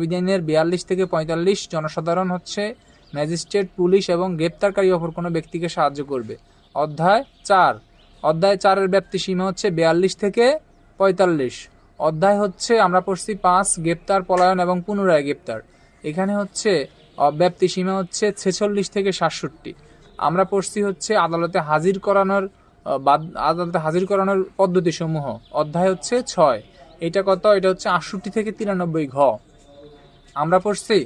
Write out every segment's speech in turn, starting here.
বিধানের 42 থেকে 45 জনসাধারণ হচ্ছে ম্যাজিস্ট্রেট, পুলিশ এবং গ্রেপ্তারকারী অপর কোনো ব্যক্তিকে সাহায্য করবে। অধ্যায় 4, অধ্যায় 4-এর ব্যাপ্তি সীমা হচ্ছে 42 থেকে 45। অধ্যায় হচ্ছে আমরা পড়ছি 5, গ্রেপ্তার, পলায়ন এবং পুনরায় গ্রেপ্তার। এখানে হচ্ছে ব্যাপ্তি সীমা হচ্ছে 46 থেকে 67। আমরা পড়ছি হচ্ছে আদালতে হাজির করানোর পদ্ধতি সমূহ। অধ্যায় হচ্ছে 6, এটা কত? এটা হচ্ছে 68 থেকে 93 ঘ। আমরা পড়ছি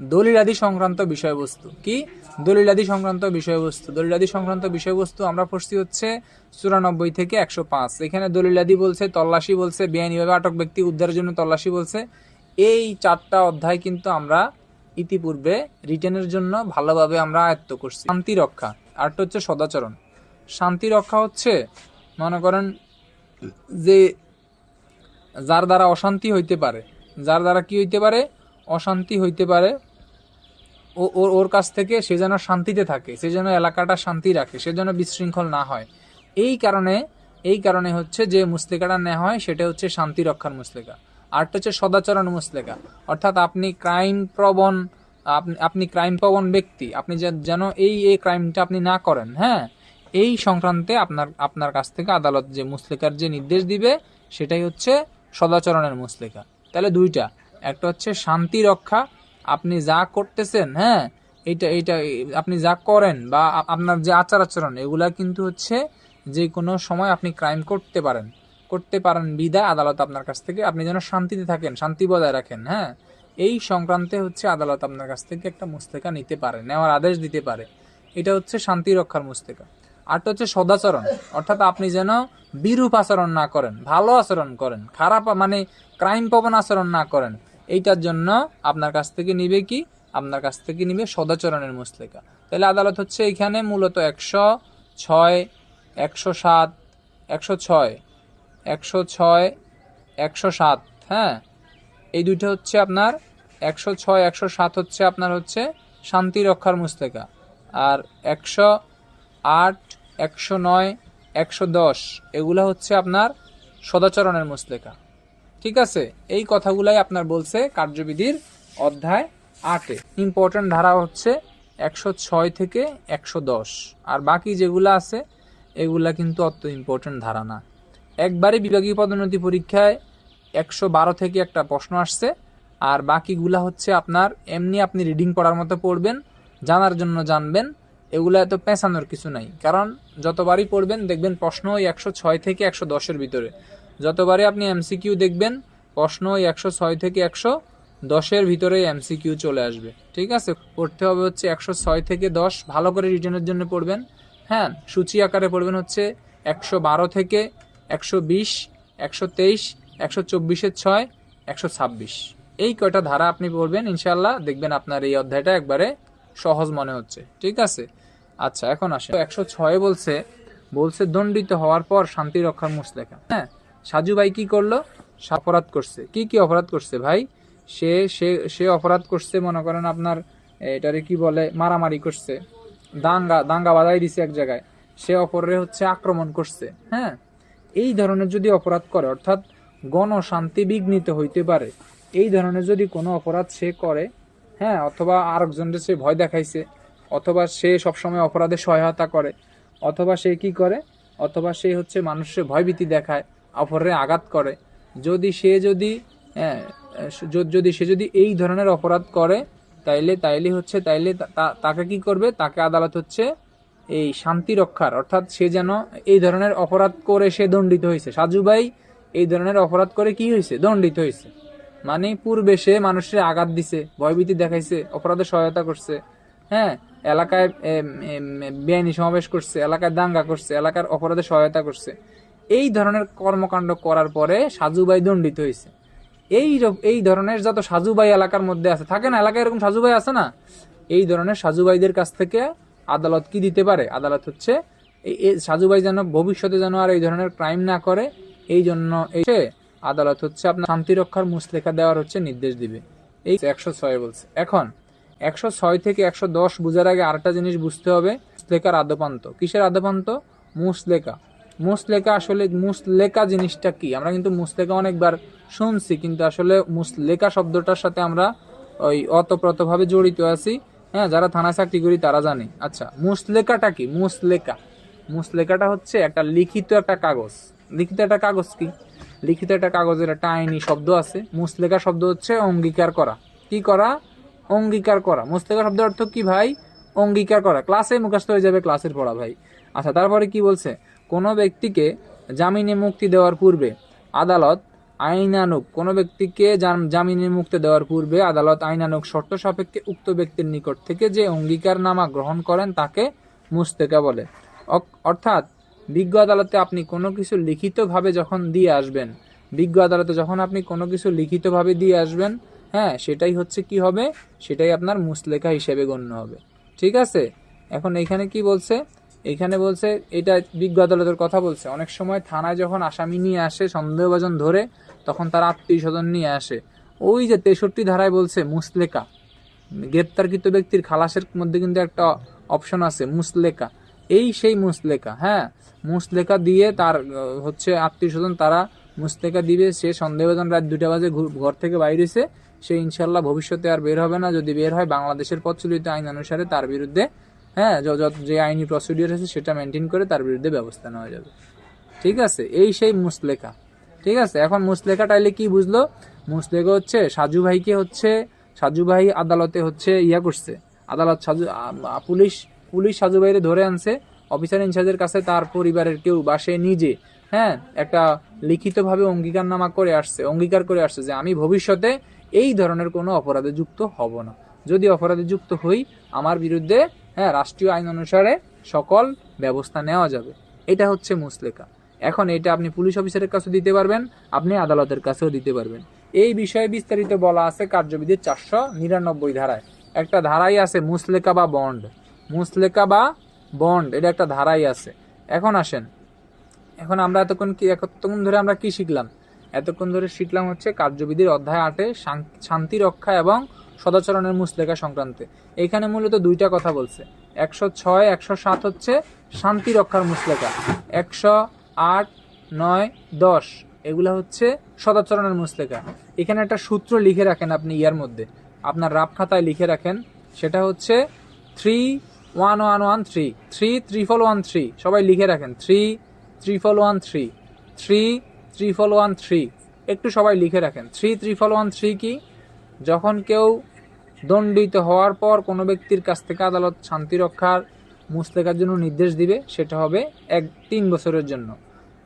দলিলাদি সংক্রান্ত বিষয়বস্তু। কি? দলিলাদি সংক্রান্ত বিষয়বস্তু। দলিলাদি সংক্রান্ত বিষয়বস্তু আমরা পড়ছি হচ্ছে 94 থেকে 105। এখানে দলিলাদি বলছে, তল্লাশি বলছে, বেআইনিভাবে আটক ব্যক্তি উদ্ধারের জন্য তল্লাশি বলছে। এই 4টা অধ্যায় কিন্তু আমরা ইতিপূর্বে রিটেনের জন্য ভালোভাবে আমরা আয়ত্ত করছি। শান্তি রক্ষা, আরটা হচ্ছে সদাচরণ। শান্তি রক্ষা হচ্ছে মনে করেন যে যার দ্বারা অশান্তি হইতে পারে, যার দ্বারা কি হইতে পারে? অশান্তি হইতে পারে, ওর কাছ থেকে সে যেন শান্তিতে থাকে, সে যেন এলাকাটা শান্তি রাখে, সে যেন বিশৃঙ্খল না হয়। এই কারণে হচ্ছে যে মুসলেকাটা নেওয়া হয় সেটা হচ্ছে শান্তি রক্ষার মুসলেকা। আরটা হচ্ছে সদাচরণ মুসলেকা, অর্থাৎ আপনি ক্রাইম প্রবণ ব্যক্তি, আপনি যেন এই ক্রাইমটা আপনি না করেন। হ্যাঁ, এই সংক্রান্তে আপনার কাছ থেকে আদালত যে মুসলেকার যে নির্দেশ দিবে সেটাই হচ্ছে সদাচরণের মুসলেকা। তাহলে দুইটা, একটা হচ্ছে শান্তি রক্ষা, আপনি যা করতেছেন, হ্যাঁ, এইটা আপনি যা করেন বা আপনার যে আচার আচরণ, এগুলা কিন্তু হচ্ছে যে কোনো সময় আপনি ক্রাইম করতে পারেন বিদায় আদালত আপনার কাছ থেকে আপনি যেন শান্তিতে থাকেন, শান্তি বজায় রাখেন। হ্যাঁ, এই সংক্রান্তে হচ্ছে আদালত আপনার কাছ থেকে একটা মুসলেকা নিতে পারে, নেওয়ার আদেশ দিতে পারে। এটা হচ্ছে শান্তি রক্ষার মুসলেকা। আরটা হচ্ছে সদাচরণ, অর্থাৎ আপনি যেন বিরূপ আচরণ না করেন, ভালো আচরণ করেন, খারাপ মানে ক্রাইম প্রবণ আচরণ না করেন। এইটার জন্য আপনার কাছ থেকে নিবে কি? আপনার কাছ থেকে নিবে সদাচরণের মুসলেকা। তাহলে আদালত হচ্ছে এখানে মূলত 106, 107, 107, হ্যাঁ, এই দুইটা হচ্ছে আপনার 106, 107 হচ্ছে আপনার হচ্ছে শান্তি রক্ষার মুসলেকা। আর 108, 109, 110 এগুলা হচ্ছে আপনার সদাচরণের মুসলেকা। ঠিক আছে, এই কথাগুলাই আপনার বলছে কার্যবিধির অধ্যায় 8-এ। ইম্পর্টেন্ট ধারা হচ্ছে 106 থেকে 110, আর বাকি যেগুলো আছে এগুলা কিন্তু অত ইম্পর্টেন্ট ধারা না। একবারে বিভাগীয় পদোন্নতি পরীক্ষায় 112 থেকে একটা প্রশ্ন আসছে, আর বাকিগুলা হচ্ছে আপনার এমনি আপনি রিডিং পড়ার মতো পড়বেন, জানার জন্য জানবেন। এগুলা এত পেঁচানোর কিছু নাই, কারণ যতবারই পড়বেন দেখবেন প্রশ্ন ওই 106 থেকে 110-এর ভিতরে। যতবারই আপনি এমসিকিউ দেখবেন প্রশ্ন ওই 106 থেকে 110-এর ভিতরে এমসিকিউ চলে আসবে। ঠিক আছে, পড়তে হবে হচ্ছে 106 থেকে 10, ভালো করে রিটেনের জন্য পড়বেন। হ্যাঁ, সূচি আকারে পড়বেন হচ্ছে 112 থেকে 120, 123, 124-এর 6, 126, এই কয়টা ধারা আপনি পড়বেন, ইনশাল্লাহ দেখবেন আপনার এই অধ্যায়টা একবারে সহজ মনে হচ্ছে। ঠিক আছে, আচ্ছা এখন আসে 106 বলছে দণ্ডিত হওয়ার পর শান্তি রক্ষার মুসলেকা। হ্যাঁ, সাজু ভাই কি করলো? অপরাধ করছে। কি অপরাধ করছে ভাই? সে অপরাধ করছে, মনে করেন আপনার এটারে কি বলে, মারামারি করছে, দাঙ্গা বাজাই দিছে এক জায়গায়, সে অপরে হচ্ছে আক্রমণ করছে। হ্যাঁ, এই ধরনের যদি অপরাধ করে, অর্থাৎ গণশান্তি বিঘ্নিত হইতে পারে, এই ধরনের যদি কোনো অপরাধ সে করে, হ্যাঁ, অথবা আরেকজনের সে ভয় দেখাইছে, অথবা সে সবসময় অপরাধে সহায়তা করে, অথবা সে কি করে, অথবা সে হচ্ছে মানুষের ভয়ভীতি দেখায়, অপরে আঘাত করে, যদি সে যদি এই ধরনের অপরাধ করে, তাইলে তাকে কি করবে? তাকে আদালত হচ্ছে এই শান্তি রক্ষার, অর্থাৎ সে যেন এই ধরনের অপরাধ করে সে দণ্ডিত হয়েছে। সাজু ভাই এই ধরনের অপরাধ করে কি হয়েছে? দণ্ডিত হয়েছে। মানে পূর্বে সে মানুষের আঘাত দিছে, ভয়ভীতি দেখাইছে, অপরাধে সহায়তা করছে, হ্যাঁ, এলাকায় বেআইনি সমাবেশ করছে, এলাকায় দাঙ্গা করছে, এলাকার অপরাধে সহায়তা করছে। এই ধরনের কর্মকাণ্ড করার পরে সাজু ভাই দণ্ডিত হয়েছে। এই ধরনের যত সাজু ভাই এলাকার মধ্যে আছে, থাকে না এলাকায় এরকম সাজু ভাই আছে না, এই ধরনের সাজু ভাইদের কাছ থেকে আদালত কি দিতে পারে? আদালত হচ্ছে এই সাজু ভাই যেন ভবিষ্যতে যেন আর এই ধরনের ক্রাইম না করে, এই জন্য আদালত হচ্ছে আপনার শান্তি রক্ষার মুসলেখা দেওয়ার হচ্ছে নির্দেশ দিবে। এই 106 বলছে। এখন 106 থেকে 110 বুঝার আগে আরেকটা জিনিস বুঝতে হবে, মুসলেকার আদ্যপান্ত। কিসের আদ্যপান্ত? মুসলেকা। মুসলেকা আসলে মুসলেকা জিনিসটা কি? আমরা কিন্তু মুসলেকা অনেকবার শুনছি, কিন্তু আসলে মুসলেকা শব্দটার সাথে আমরা ওই অতপ্রতভাবে জড়িত আছি। হ্যাঁ, যারা থানা চাকরি করি তারা জানে। আচ্ছা, মুসলেকাটা কি? মুসলেকাটা হচ্ছে একটা লিখিত একটা কাগজ। লিখিত একটা কাগজ কি? লিখিত একটা কাগজের একটা আইনি শব্দ আছে। মুসলেকা শব্দ হচ্ছে অঙ্গীকার করা। কি করা? অঙ্গীকার করা। মুসলেকা শব্দের অর্থ কি ভাই? অঙ্গীকার করা। ক্লাসে মুখস্থ হয়ে যাবে, ক্লাসের পড়া ভাই। আচ্ছা, তারপরে কি বলছে? কোনো ব্যক্তিকে জামিনে মুক্তি দেওয়ার পূর্বে আদালত আইনানুগ, কোনো ব্যক্তিকে জামিনে মুক্তি দেওয়ার পূর্বে আদালত আইনানুগ শর্ত সাপেক্ষে উক্ত ব্যক্তির নিকট থেকে যে অঙ্গীকারনামা গ্রহণ করেন তাকে মুসলেকা বলে। অর্থাৎ বিজ্ঞ আদালতে আপনি কোনো কিছু লিখিতভাবে যখন দিয়ে আসবেন, বিজ্ঞ আদালতে যখন আপনি কোনো কিছু লিখিতভাবে দিয়ে আসবেন, হ্যাঁ, সেটাই হচ্ছে কি হবে? সেটাই আপনার মুসলেকা হিসেবে গণ্য হবে। ঠিক আছে? এখন এখানে কি বলছে? এখানে বলছে, এটা বিজ্ঞ আদালতের কথা বলছে। অনেক সময় থানায় যখন আসামি নিয়ে আসে সন্দেহভাজন ধরে, তখন তার আত্মীয় স্বজন নিয়ে আসে। ওই যে 63 ধারায় বলছে মুসলেকা, গ্রেপ্তারকৃত ব্যক্তির খালাসের মধ্যে কিন্তু একটা অপশন আছে মুসলেকা। এই সেই মুসলেকা। হ্যাঁ, মুসলেকা দিয়ে তার হচ্ছে আত্মীয় স্বজন তারা মুসলেকা দিবে। সে সন্দেহভাজন রাত 2টা বাজে ঘর থেকে বাইরেছে, সে ইনশাল্লাহ ভবিষ্যতে আর বের হবে না। যদি বের হয়, বাংলাদেশের প্রচলিত আইন অনুসারে তার বিরুদ্ধে, হ্যাঁ, যে আইনি প্রসিডিওর আছে সেটা মেনটেন করে তার বিরুদ্ধে ব্যবস্থা নেওয়া যাবে। ঠিক আছে? এই সেই মুসলেকা। ঠিক আছে? এখন মুসলেকা টাইলে কি বুঝলো? মুসলেকা হচ্ছে সাজু ভাই আদালতে হচ্ছে করছে। আদালত পুলিশ সাজু ভাইরে ধরে আনছে, অফিসার ইনচার্জের কাছে তার পরিবারের কেউ বা সে নিজে, হ্যাঁ, একটা লিখিতভাবে অঙ্গীকার করে আসছে যে আমি ভবিষ্যতে এই ধরনের কোনো অপরাধে যুক্ত হব না। যদি অপরাধে যুক্ত হই, আমার বিরুদ্ধে, হ্যাঁ, রাষ্ট্রীয় আইন অনুসারে সকল ব্যবস্থা নেওয়া যাবে। এটা হচ্ছে মুসলেকা। এখন এটা আপনি পুলিশ অফিসারের কাছে দিতে পারবেন, আপনি আদালতের কাছেও দিতে পারবেন। এই বিষয়ে বিস্তারিত বলা আছে কার্যবিধির 499 ধারায়। একটা ধারাই আছে মুসলেকা বা বন্ড, এটা একটা ধারাই আছে। এখন আসেন, এখন আমরা এতক্ষণ ধরে আমরা কি শিখলাম? এতক্ষণ ধরে শিখলাম হচ্ছে কার্যবিধির অধ্যায় 8-এ শান্তি রক্ষা এবং সদাচরণের মুসলেকা সংক্রান্তে। এখানে মূলত 2টা কথা বলছে। 106, 107 হচ্ছে শান্তি রক্ষার মুসলেকা, 108, 9, 10 এগুলা হচ্ছে সদাচরণের মুসলেকা। এখানে একটা সূত্র লিখে রাখেন আপনি, ইয়ার মধ্যে আপনার রাব খাতায় লিখে রাখেন। সেটা হচ্ছে 31113, 31113, সবাই লিখে রাখেন। 31113 একটু সবাই লিখে রাখেন। 31113 কি? যখন কেউ দণ্ডিত হওয়ার পর কোনো ব্যক্তির কাছ থেকে আদালত শান্তি রক্ষার মুসলেকার জন্য নির্দেশ দিবে, সেটা হবে 3 বছরের জন্য।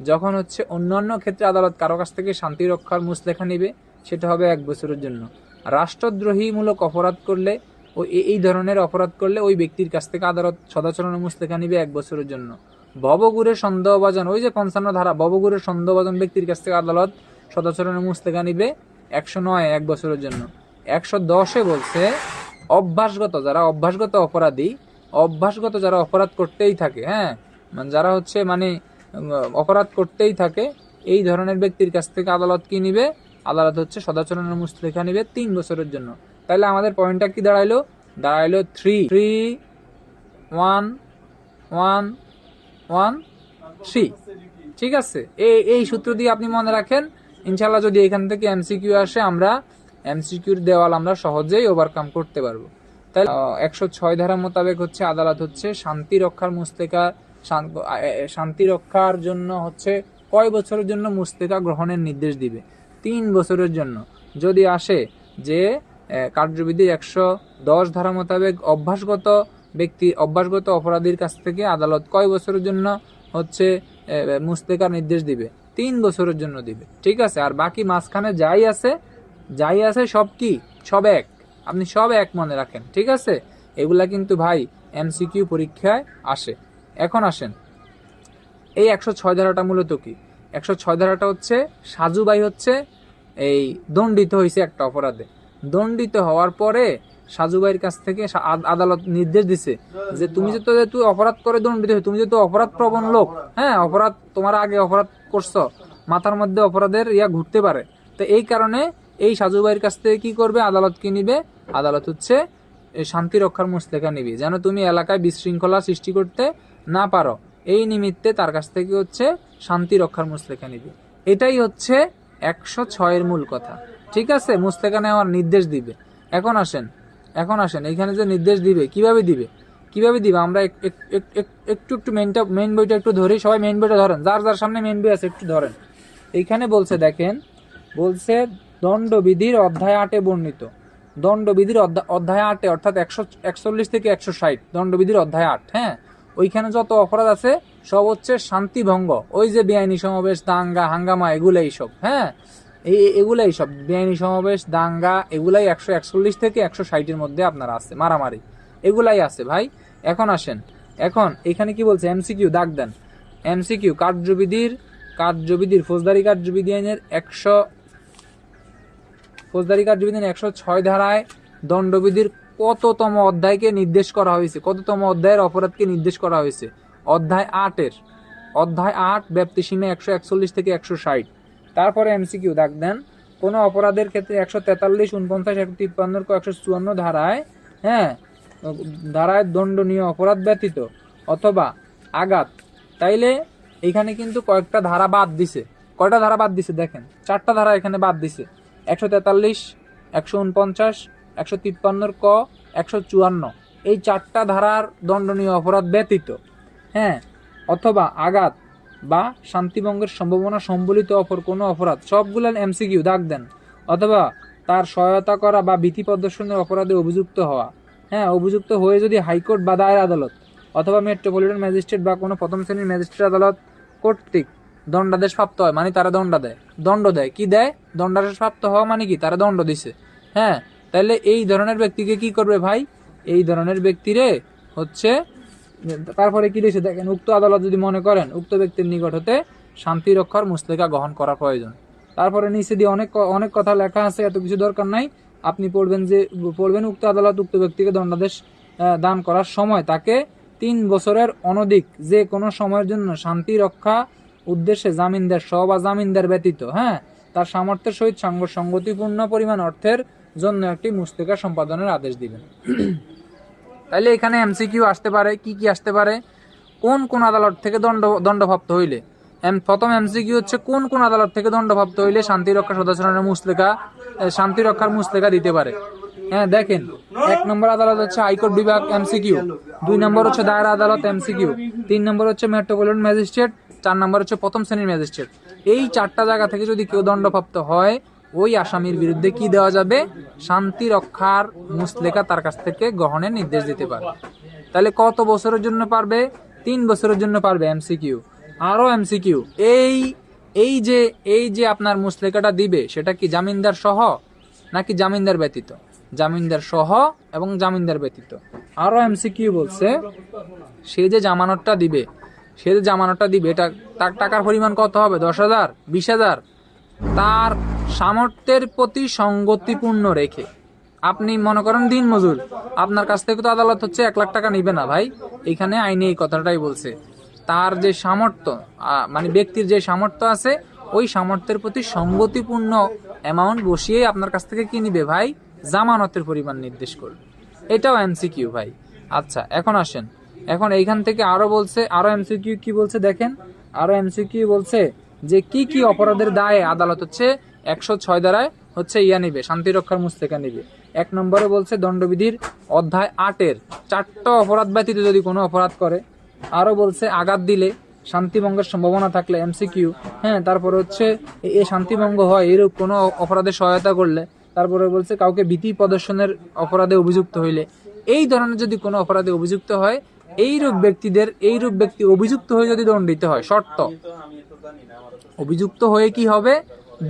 যখন হচ্ছে অন্যান্য ক্ষেত্রে আদালত কারো কাছ থেকে শান্তি রক্ষার মুসলেখা নিবে, সেটা হবে 1 বছরের জন্য। রাষ্ট্রদ্রোহীমূলক অপরাধ করলে, এই ধরনের অপরাধ করলে ওই ব্যক্তির কাছ থেকে আদালত সদাচরণের মুসলেখা নিবে 1 বছরের জন্য। ভবঘুরে সন্দেহভাজন, ওই যে 55 ধারা, ভবঘুরে সন্দেহভাজন ব্যক্তির কাছ থেকে আদালত সদাচরণের মুসলেখা নিবে 109, 1 বছরের জন্য। 110-এ বলছে অভ্যাসগত অপরাধী, যারা অপরাধ করতেই থাকে, হ্যাঁ, যারা হচ্ছে অপরাধ করতেই থাকে, এই ধরনের ব্যক্তির কাছ থেকে আদালত কি নিবে? আদালত হচ্ছে সদাচরণের মুসলেখা নিবে 3 বছরের জন্য। তাহলে আমাদের পয়েন্টটা কি দাঁড়াইলো? 3-3-1-1-1-3। ঠিক আছে? এই সূত্র দিয়ে আপনি মনে রাখেন। ইনশাল্লাহ যদি এখান থেকে এমসিকিউ আসে, আমরা এমসিকিউর দেওয়াল আমরা সহজেই ওভারকাম করতে পারবো। তাই 106 ধারা মোতাবেক হচ্ছে আদালত হচ্ছে শান্তি রক্ষার জন্য হচ্ছে কয় বছরের জন্য মুসলেকা গ্রহণের নির্দেশ দিবে? 3 বছরের জন্য। যদি আসে যে কার্যবিধির 110 ধারা মোতাবেক অভ্যাসগত অপরাধীর কাছ থেকে আদালত কয় বছরের জন্য হচ্ছে মুসলেকার নির্দেশ দিবে? 3 বছরের জন্য দিবে। ঠিক আছে? আর বাকি মাঝখানে যাই আছে সব এক। আপনি সব এক মনে রাখেন। ঠিক আছে? এগুলা কিন্তু ভাই এমসিকিউ পরীক্ষায় আসে। এখন আসেন, এই 106 ধারাটা মূলত কি? 106 ধারাটা হচ্ছে সাজু ভাই হচ্ছে এই দণ্ডিত হয়েছে একটা অপরাধে। দণ্ডিত হওয়ার পরে সাজু ভাইয়ের কাছ থেকে আদালত নির্দেশ দিছে যে তুই অপরাধ করে দণ্ডিত হয়ে, তুমি যেহেতু অপরাধ প্রবণ লোক, হ্যাঁ, তোমার আগে অপরাধ করছো, মাথার মধ্যে অপরাধের ঘুরতে পারে, তো এই কারণে এই সাজু ভাইয়ের কাছ থেকে কি করবে? আদালত কি নিবে? আদালত হচ্ছে শান্তি রক্ষার মুসলেখা নিবে, যেন তুমি এলাকায় বিশৃঙ্খলা সৃষ্টি করতে না পারো। এই নিমিত্তে তার কাছ থেকে হচ্ছে শান্তি রক্ষার মুসলেকা নিবে। এটাই হচ্ছে 106-এর মূল কথা। ঠিক আছে, মুসলেকা নেওয়ার নির্দেশ দিবে। এখন আসেন এখানে যে নির্দেশ দিবে কিভাবে দিবে আমরা একটু মেইন বইটা একটু ধরি। সবাই মেইন বইটা ধরেন, যার যার সামনে মেইন বই আছে একটু ধরেন। এইখানে বলছে দেখেন, বলছে দণ্ডবিধির অধ্যায় 8-এ বর্ণিত, দণ্ডবিধির অধ্যায় 8-এ অর্থাৎ 141 থেকে 160 দণ্ডবিধির অধ্যায় 8। হ্যাঁ, ওইখানে যত অপরাধ আছে সব হচ্ছে শান্তি ভঙ্গ, ওই যে বেআইনি সমাবেশ, দাঙ্গা হাঙ্গামা, এগুলাই সব। হ্যাঁ, এগুলাই সব বেআইনি সমাবেশ, দাঙ্গা, এগুলাই 141 থেকে 160-এর মধ্যে আপনার আছে, মারামারি এগুলাই আছে ভাই। এখন আসেন, এখন এখানে কি বলছে, এমসিকিউ দাগ দেন। এমসিকিউ কার্যবিধির ফৌজদারি কার্যবিধি আইনের 106 ধারায় দণ্ডবিধির কততম অধ্যায়কে নির্দেশ করা হয়েছে, কততম অধ্যায়ের অপরাধকে নির্দেশ করা হয়েছে? অধ্যায় 8 ব্যাপ্তিসীমা 141 থেকে 160। তারপরে এমসিকিউ দাগ দেন, কোন অপরাধের ক্ষেত্রে 143, 49, 153, 154 ধারায়, হ্যাঁ, ধারায় দণ্ডনীয় অপরাধ ব্যতীত অথবা আঘাত। তাইলে এখানে কিন্তু কয়েকটা ধারা বাদ দিছে। কয়টা ধারা বাদ দিছে দেখেন, 4টা ধারা এখানে বাদ দিছে। 143, 149, 153 ক, 154, এই 4টা ধারার দণ্ডনীয় অপরাধ ব্যতীত, হ্যাঁ, অথবা আঘাত বা শান্তিভঙ্গের সম্ভাবনা সম্বলিত অপর কোনো অপরাধ, সবগুলো এমসিকিউ দাগ দেন। অথবা তার সহায়তা করা বা ভীতি প্রদর্শনের অপরাধে অভিযুক্ত হওয়া, হ্যাঁ, অভিযুক্ত হয়ে যদি হাইকোর্ট বা দায়ের আদালত অথবা মেট্রোপলিটন ম্যাজিস্ট্রেট বা কোনো প্রথম শ্রেণীর ম্যাজিস্ট্রেট আদালত কর্তৃক দণ্ডাদেশ প্রাপ্ত হয়, মানে তারা দণ্ড দেয়। কি দেয়? দণ্ডাদেশ প্রাপ্ত হওয়া মানে কি? তারা দণ্ড দিছে। হ্যাঁ, তাহলে এই ধরনের ব্যক্তিকে কি করবে ভাই? এই ধরনের ব্যক্তিরে হচ্ছে, তারপরে কি দিয়েছে দেখেন, উক্ত আদালত যদি মনে করেন উক্ত ব্যক্তির নিকট হতে শান্তি রক্ষার মুসলেকা গ্রহণ করা প্রয়োজন। তারপরে নিচে দিয়ে অনেক কথা লেখা আছে, এত কিছু দরকার নাই। আপনি পড়বেন উক্ত আদালত উক্ত ব্যক্তিকে দণ্ডাদেশ দান করার সময় তাকে 3 বছরের অনধিক যে কোনো সময়ের জন্য শান্তি রক্ষা উদ্দেশ্যে জামিনদার সহ বা জামিনদার ব্যতীত, হ্যাঁ, তার সামর্থ্যের সহিত সঙ্গতিপূর্ণ পরিমাণ অর্থের জন্য একটি মুসলেকা সম্পাদনের আদেশ দিবেন। তাইলে এখানে এমসিকিউ আসতে পারে, কি আসতে পারে? কোন আদালত থেকে দণ্ডপ্রাপ্ত হইলে, প্রথম এমসিকিউ হচ্ছে কোন আদালত থেকে দণ্ডপ্রাপ্ত হইলে শান্তি রক্ষা সদস্যের শান্তি রক্ষার মুসলেকা দিতে পারে। হ্যাঁ, দেখেন, 1 নম্বর আদালত হচ্ছে হাইকোর্ট বিভাগ, এমসিকিউ। 2 নম্বর হচ্ছে দায়রা আদালত, এমসিকিউ। 3 নম্বর হচ্ছে মেট্রোপলিটন ম্যাজিস্ট্রেট। 4 নম্বর হচ্ছে প্রথম শ্রেণীর ম্যাজিস্ট্রেট। এই 4টা জায়গা থেকে যদি কেউ দণ্ডপ্রাপ্ত হয়, ওই আসামির বিরুদ্ধে কি দেওয়া যাবে? শান্তি রক্ষার মুসলেকা তার কাছ থেকে গ্রহণের নির্দেশ দিতে পারে। তাহলে কত বছরের জন্য পারবে? 3 বছরের জন্য পারবে। এমসিকিউ, আরো এমসিকিউ, এই যে আপনার মুসলেকাটা দিবে সেটা কি জামিনদার সহ নাকি জামিনদার ব্যতীত? জামিনদার সহ এবং জামিনদার ব্যতীত। আরো এমসিকিউ বলছে, সে যে জামানতটা দিবে এটা তার টাকার পরিমাণ কত হবে? 10,000, 20,000? তার সামর্থ্যের প্রতি সঙ্গতিপূর্ণ রেখে। আপনি মনে করেন দিন মজুর, আপনার কাছ থেকে তো আদালত হচ্ছে 1 লাখ টাকা নিবে না ভাই। এখানে আইনে এই কথাটাই বলছে, তার যে সামর্থ্য, মানে ব্যক্তির যে সামর্থ্য আছে, ওই সামর্থ্যের প্রতি সঙ্গতিপূর্ণ অ্যামাউন্ট বসিয়ে আপনার কাছ থেকে কি নিবে ভাই? জামানতের পরিমাণ নির্দেশ করবে। এটাও এমসিকিউ ভাই। আচ্ছা, এখন আসেন, এখন এইখান থেকে আরো বলছে, আরো এমসিকিউ কি বলছে দেখেন। আরো এমসিকিউ বলছে যে কি অপরাধের দায়ে আদালত হচ্ছে 106 ধারায় হচ্ছে নিবে, শান্তি রক্ষার মুসলেকা নিবে। 1 নম্বরে বলছে দণ্ডবিধির অধ্যায় 8-এর 4টা অপরাধ ব্যতীত যদি কোনো অপরাধ করে। আরো বলছে আঘাত দিলে, শান্তিভঙ্গের সম্ভাবনা থাকলে, এমসিকিউ। হ্যাঁ, তারপরে হচ্ছে এই শান্তিভঙ্গ হয় এরূপ কোনো অপরাধে সহায়তা করলে। তারপরে বলছে কাউকে ভীতি প্রদর্শনের অপরাধে অভিযুক্ত হইলে। এই ধরনের যদি কোনো অপরাধে অভিযুক্ত হয়, এইরূপ ব্যক্তি অভিযুক্ত হয়ে যদি দণ্ডিত হয়, শর্ত অভিযুক্ত হয়ে কি হবে?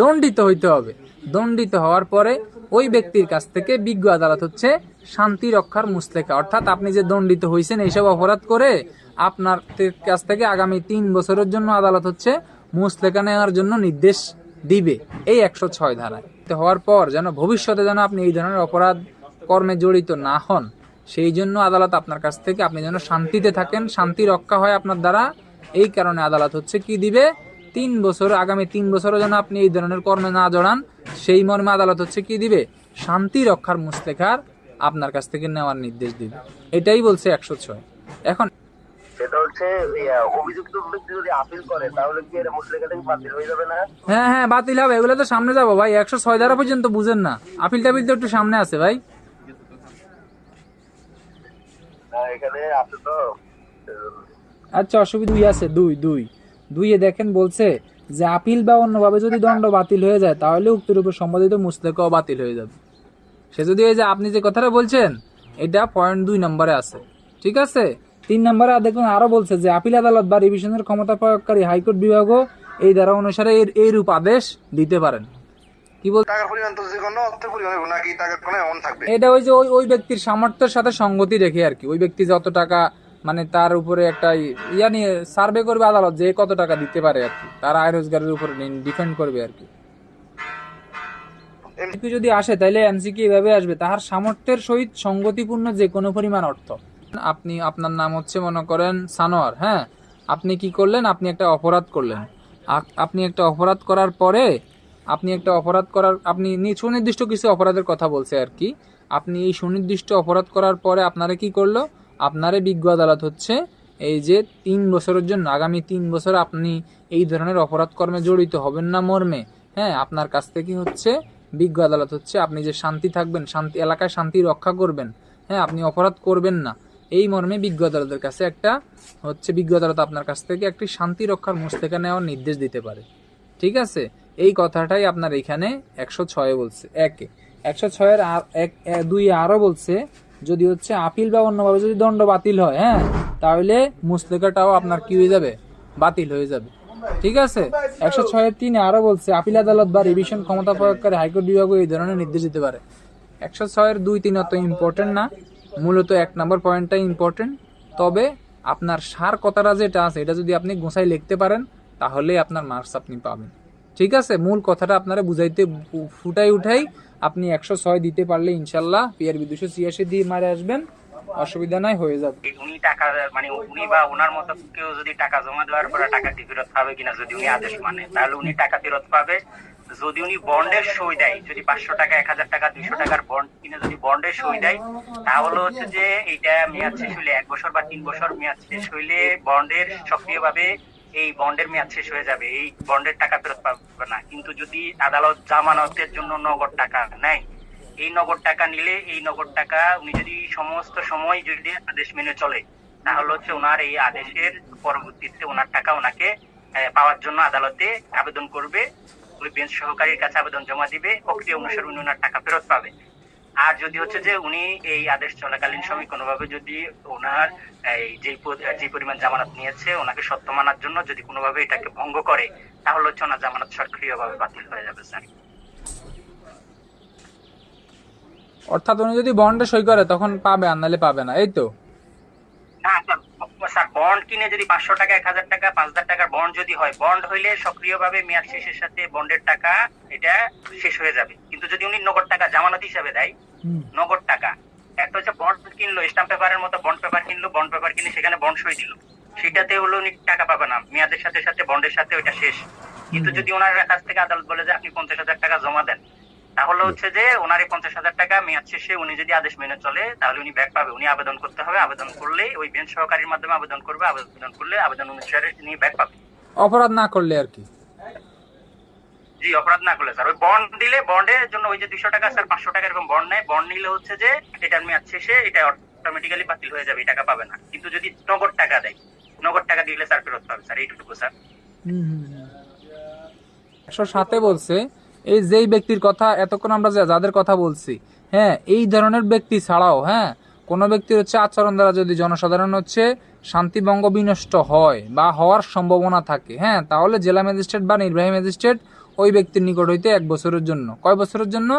দণ্ডিত হইতে হবে। দণ্ডিত হওয়ার পরে ওই ব্যক্তির কাছ থেকে বিজ্ঞ আদালত হচ্ছে শান্তি রক্ষার মুসলেকা, অর্থাৎ আপনি যে দণ্ডিত হয়েছেন এইসব অপরাধ করে, আপনার কাছ থেকে আগামী 3 বছরের জন্য আদালত হচ্ছে মুসলেকা নেওয়ার জন্য নির্দেশ দিবে এই 106 ধারায়। হওয়ার পর যেন ভবিষ্যতে যেন আপনি এই ধরনের অপরাধ কর্মে জড়িত না হন, সেই জন্য আদালত আপনার কাছ থেকে, আপনি যেন শান্তিতে থাকেন, শান্তি রক্ষা হয় আপনার দ্বারা, এই কারণে আদালত হচ্ছে কি দিবে? 3 বছর, আগামী 3 বছরও যেন আপনি এই ধরনের কর্মে না জড়ান, সেই মর্মে আদালত হচ্ছে কি দিবে? শান্তি রক্ষার মুসলেকার আপনার কাছ থেকে নেওয়ার নির্দেশ দিবে। এটাই বলছে 106। এখন সেটা হচ্ছে হচ্ছে অভিযুক্ত ব্যক্তি যদি আপিল করে তাহলে কি এটা মুসলেখা থেকে বাতিল হয়ে যাবে না? হ্যাঁ হ্যাঁ বাতিল হবে, এগুলো তো সামনে যাবো ভাই, 106 ধারা পর্যন্ত বুঝেন না, আপিল টাপিল তো একটু সামনে আছে ভাই। এখানে আছে তো। আচ্ছা অসুবিধা দুই আছে, দুইয়ে দেখেন বলছে যে আপিল বা অন্যভাবে যদি দণ্ড বাতিল হয়ে যায় তাহলে উক্তের উপর সম্পাদিত মুসলেকাও বাতিল হয়ে যাবে। সে যদি এই যে আপনি যে কথাটা বলছেন এটা পয়েন্ট 2 নম্বরে আছে, ঠিক আছে। 3 নম্বরে দেখুন আরো বলছে যে আপিল আদালত বা রিভিশনের ক্ষমতা প্রয়োগকারী হাইকোর্ট বিভাগও এই ধারা অনুসারে এই রূপ আদেশ দিতে পারেন। কি বল, টাকার পরিমাণ তো যে কোনো অর্থের পরিমাণ নাকি টাকার কোনো এমন থাকবে? এটা ওই যে ওই ব্যক্তির সামর্থ্যের সাথে সঙ্গতি রেখে আর কি, ওই ব্যক্তি যত টাকা মানে তার উপরে একটা ইয়া নিয়ে সার্ভে করবে আদালত যে কত টাকা দিতে পারে আর কি, তার আয় রোজগারের উপরে ডিপেন্ড করবে আর কি। এমসিকিউ যদি আসে তাহলে এমসিকিউ এভাবে আসবে, তাহার সামর্থ্যের সহিত সঙ্গতিপূর্ণ যে কোনো পরিমাণ অর্থ। আপনি আপনার নাম হচ্ছে মনে করেন সানোয়ার, হ্যাঁ, আপনি কি করলেন, আপনি একটা অপরাধ করলেন। আপনি একটা অপরাধ করার পরে আপনি সুনির্দিষ্ট কিছু অপরাধের কথা বলছে আর কি। আপনি এই সুনির্দিষ্ট অপরাধ করার পরে আপনারা কি করলো, আপনারে বিজ্ঞ আদালত হচ্ছে এই যে 3 বছরের জন্য, আগামী 3 বছর আপনি এই ধরনের অপরাধ কর্মে জড়িত হবেন না মর্মে, হ্যাঁ, আপনার কাছ থেকে হচ্ছে বিজ্ঞ আদালত হচ্ছে আপনি যে শান্তি থাকবেন, শান্তি এলাকায় শান্তি রক্ষা করবেন, হ্যাঁ, আপনি অপরাধ করবেন না, এই মর্মে বিজ্ঞ আদালতের কাছে একটা হচ্ছে বিজ্ঞ আদালত আপনার কাছ থেকে একটি শান্তি রক্ষার মুস্তেকা নেওয়ার নির্দেশ দিতে পারে, ঠিক আছে। এই কথাটাই আপনার এখানে 106 বলছে। 106-এর 2 আরো বলছে যদি হচ্ছে আপিল বা অন্যভাবে যদি দণ্ড বাতিল হয়, হ্যাঁ, তাহলে মুসলেকাটাও আপনার কি হয়ে যাবে, বাতিল হয়ে যাবে, ঠিক আছে। 106-3 আরো বলছে আপিল আদালত বা রিভিশন ক্ষমতা প্রয়োগকারী হাইকোর্ট বিভাগও এই ধরনের নির্দেশ দিতে পারে। 106-2-3 অত ইম্পর্টেন্ট না, মূলত 1 নম্বর পয়েন্টটাই ইম্পর্টেন্ট। তবে আপনার সার কথাটা যেটা আছে এটা যদি আপনি গোছাই লিখতে পারেন তাহলে আপনার মার্কস আপনি পাবেন, ঠিক আছে। মূল কথাটা আপনারা বুঝাইতে উঠাই আপনি 106 দিতে পারলে ইনশাল্লাহ পিআরবি 286 দিয়ে মারে আসবেন, অসুবিধা নাই, হয়ে যাবে। উনি টাকা মানে উনি বা ওনার মতো কেউ যদি টাকা জমা দেওয়ার পরে টাকা কি ফেরত পাবে কিনা, যদি উনি আদেশ মানে তাহলে উনি টাকা ফেরত পাবে। যদি উনি বন্ডের সই দেয়, যদি 500 টাকা 1000 টাকা 200 টাকার বন্ড কিনে যদি বন্ডের সই দেয় তাহলে হচ্ছে যে এইটা মেয়াদ শেষ হইলে 1 বছর বা 3 বছর মেয়াদ শেষ হইলে বন্ডের সক্রিয়ভাবে এই বন্ডের মেয়াদ শেষ হয়ে যাবে, এই বন্ডের টাকা ফেরত পাবে না। কিন্তু যদি আদালত জামানতের জন্য নগদ টাকা নেয়, এই নগদ টাকা নিলে এই নগদ টাকা উনি যদি সমস্ত সময় যদি আদেশ মেনে চলে তাহলে হচ্ছে ওনার এই আদেশের পরবর্তীতে ওনার টাকা ওনাকে পাওয়ার জন্য আদালতে আবেদন করবে, ওই বেঞ্চ সহকারীর কাছে আবেদন জমা দিবে, প্রক্রিয়া অনুসারে উনি ওনার টাকা ফেরত পাবে। আর যদি হচ্ছে যে উনি এই আদেশ চলাকালীন সময় কোনোভাবে যদি ওনার এই যে পরিমাণ জামানত নিয়েছে ওনাকে সত্য মানার জন্য যদি কোনোভাবে এটাকে ভঙ্গ করে তাহলে হচ্ছে ওনার জামানত সক্রিয়ভাবে বাতিল হয়ে যাবে স্যার। অর্থাৎ উনি যদি বন্ডে সই করে তখন পাবে, আর নাহলে পাবে না, এই তো না স্যার, বন্ড কিনে যদি 500 টাকা 1000 টাকা 5000 টাকার বন্ড যদি হয়, বন্ড হইলে সক্রিয়ভাবে মেয়াদ শেষের সাথে বন্ডের টাকা এটা শেষ হয়ে যাবে। কিন্তু যদি উনি নগদ টাকা জামানত হিসাবে দেয়, নগদ টাকা, একটা হচ্ছে বন্ড কিনলো, স্ট্যাম্প পেপারের মতো বন্ড পেপার কিনলো, বন্ড পেপার কিনে সেখানে বন্ড সই দিল, সেটাতে হলো উনি টাকা পাবে না, মেয়াদের সাথে সাথে বন্ডের সাথে ওইটা শেষ। কিন্তু যদি ওনার কাছ থেকে আদালত বলে যে আপনি 50,000 টাকা জমা দেন, তাহলে হচ্ছে যে ওনার এই 50,000 টাকা মেয়াদ শেষে উনি যদি আদেশ মেনে চলে তাহলে উনি ব্যাক পাবে। উনি আবেদন করতে হবে, আবেদন করলে ওই বেঞ্চ সহকারীর মাধ্যমে আবেদন করবে, আবেদন করলে আবেদন অনুসারে তিনি ব্যাক পাবে। অপরাধ না করলে আর কি। জি, অপরাধ না করলে স্যার। ওই বন্ড দিলে বন্ডের জন্য ওই যে 200 টাকা স্যার 500 টাকা এরকম বন্ড নেয়, বন্ড নিলে হচ্ছে যে এটার মেয়াদ শেষে এটা অটোমেটিক্যালি বাতিল হয়ে যাবে, টাকা পাবে না। কিন্তু যদি নগদ টাকা দেয়, নগদ টাকা দিলে স্যার ফেরত পাবে স্যার, এইটুকু স্যার। 107 বলছে এই যেই ব্যক্তির কথা এতক্ষণ আমরা যাদের কথা বলছি, হ্যাঁ, এই ধরনের ব্যক্তি ছাড়াও, হ্যাঁ, কোনো ব্যক্তির হচ্ছে আচরণ দ্বারা যদি জনসাধারণ হচ্ছে শান্তিভঙ্গ বিনষ্ট হয় বা হওয়ার সম্ভাবনা থাকে, হ্যাঁ, তাহলে জেলা ম্যাজিস্ট্রেট বা নির্বাহী ম্যাজিস্ট্রেট ওই ব্যক্তির নিকট হইতে 1 বছরের জন্য, কয় বছরের জন্য,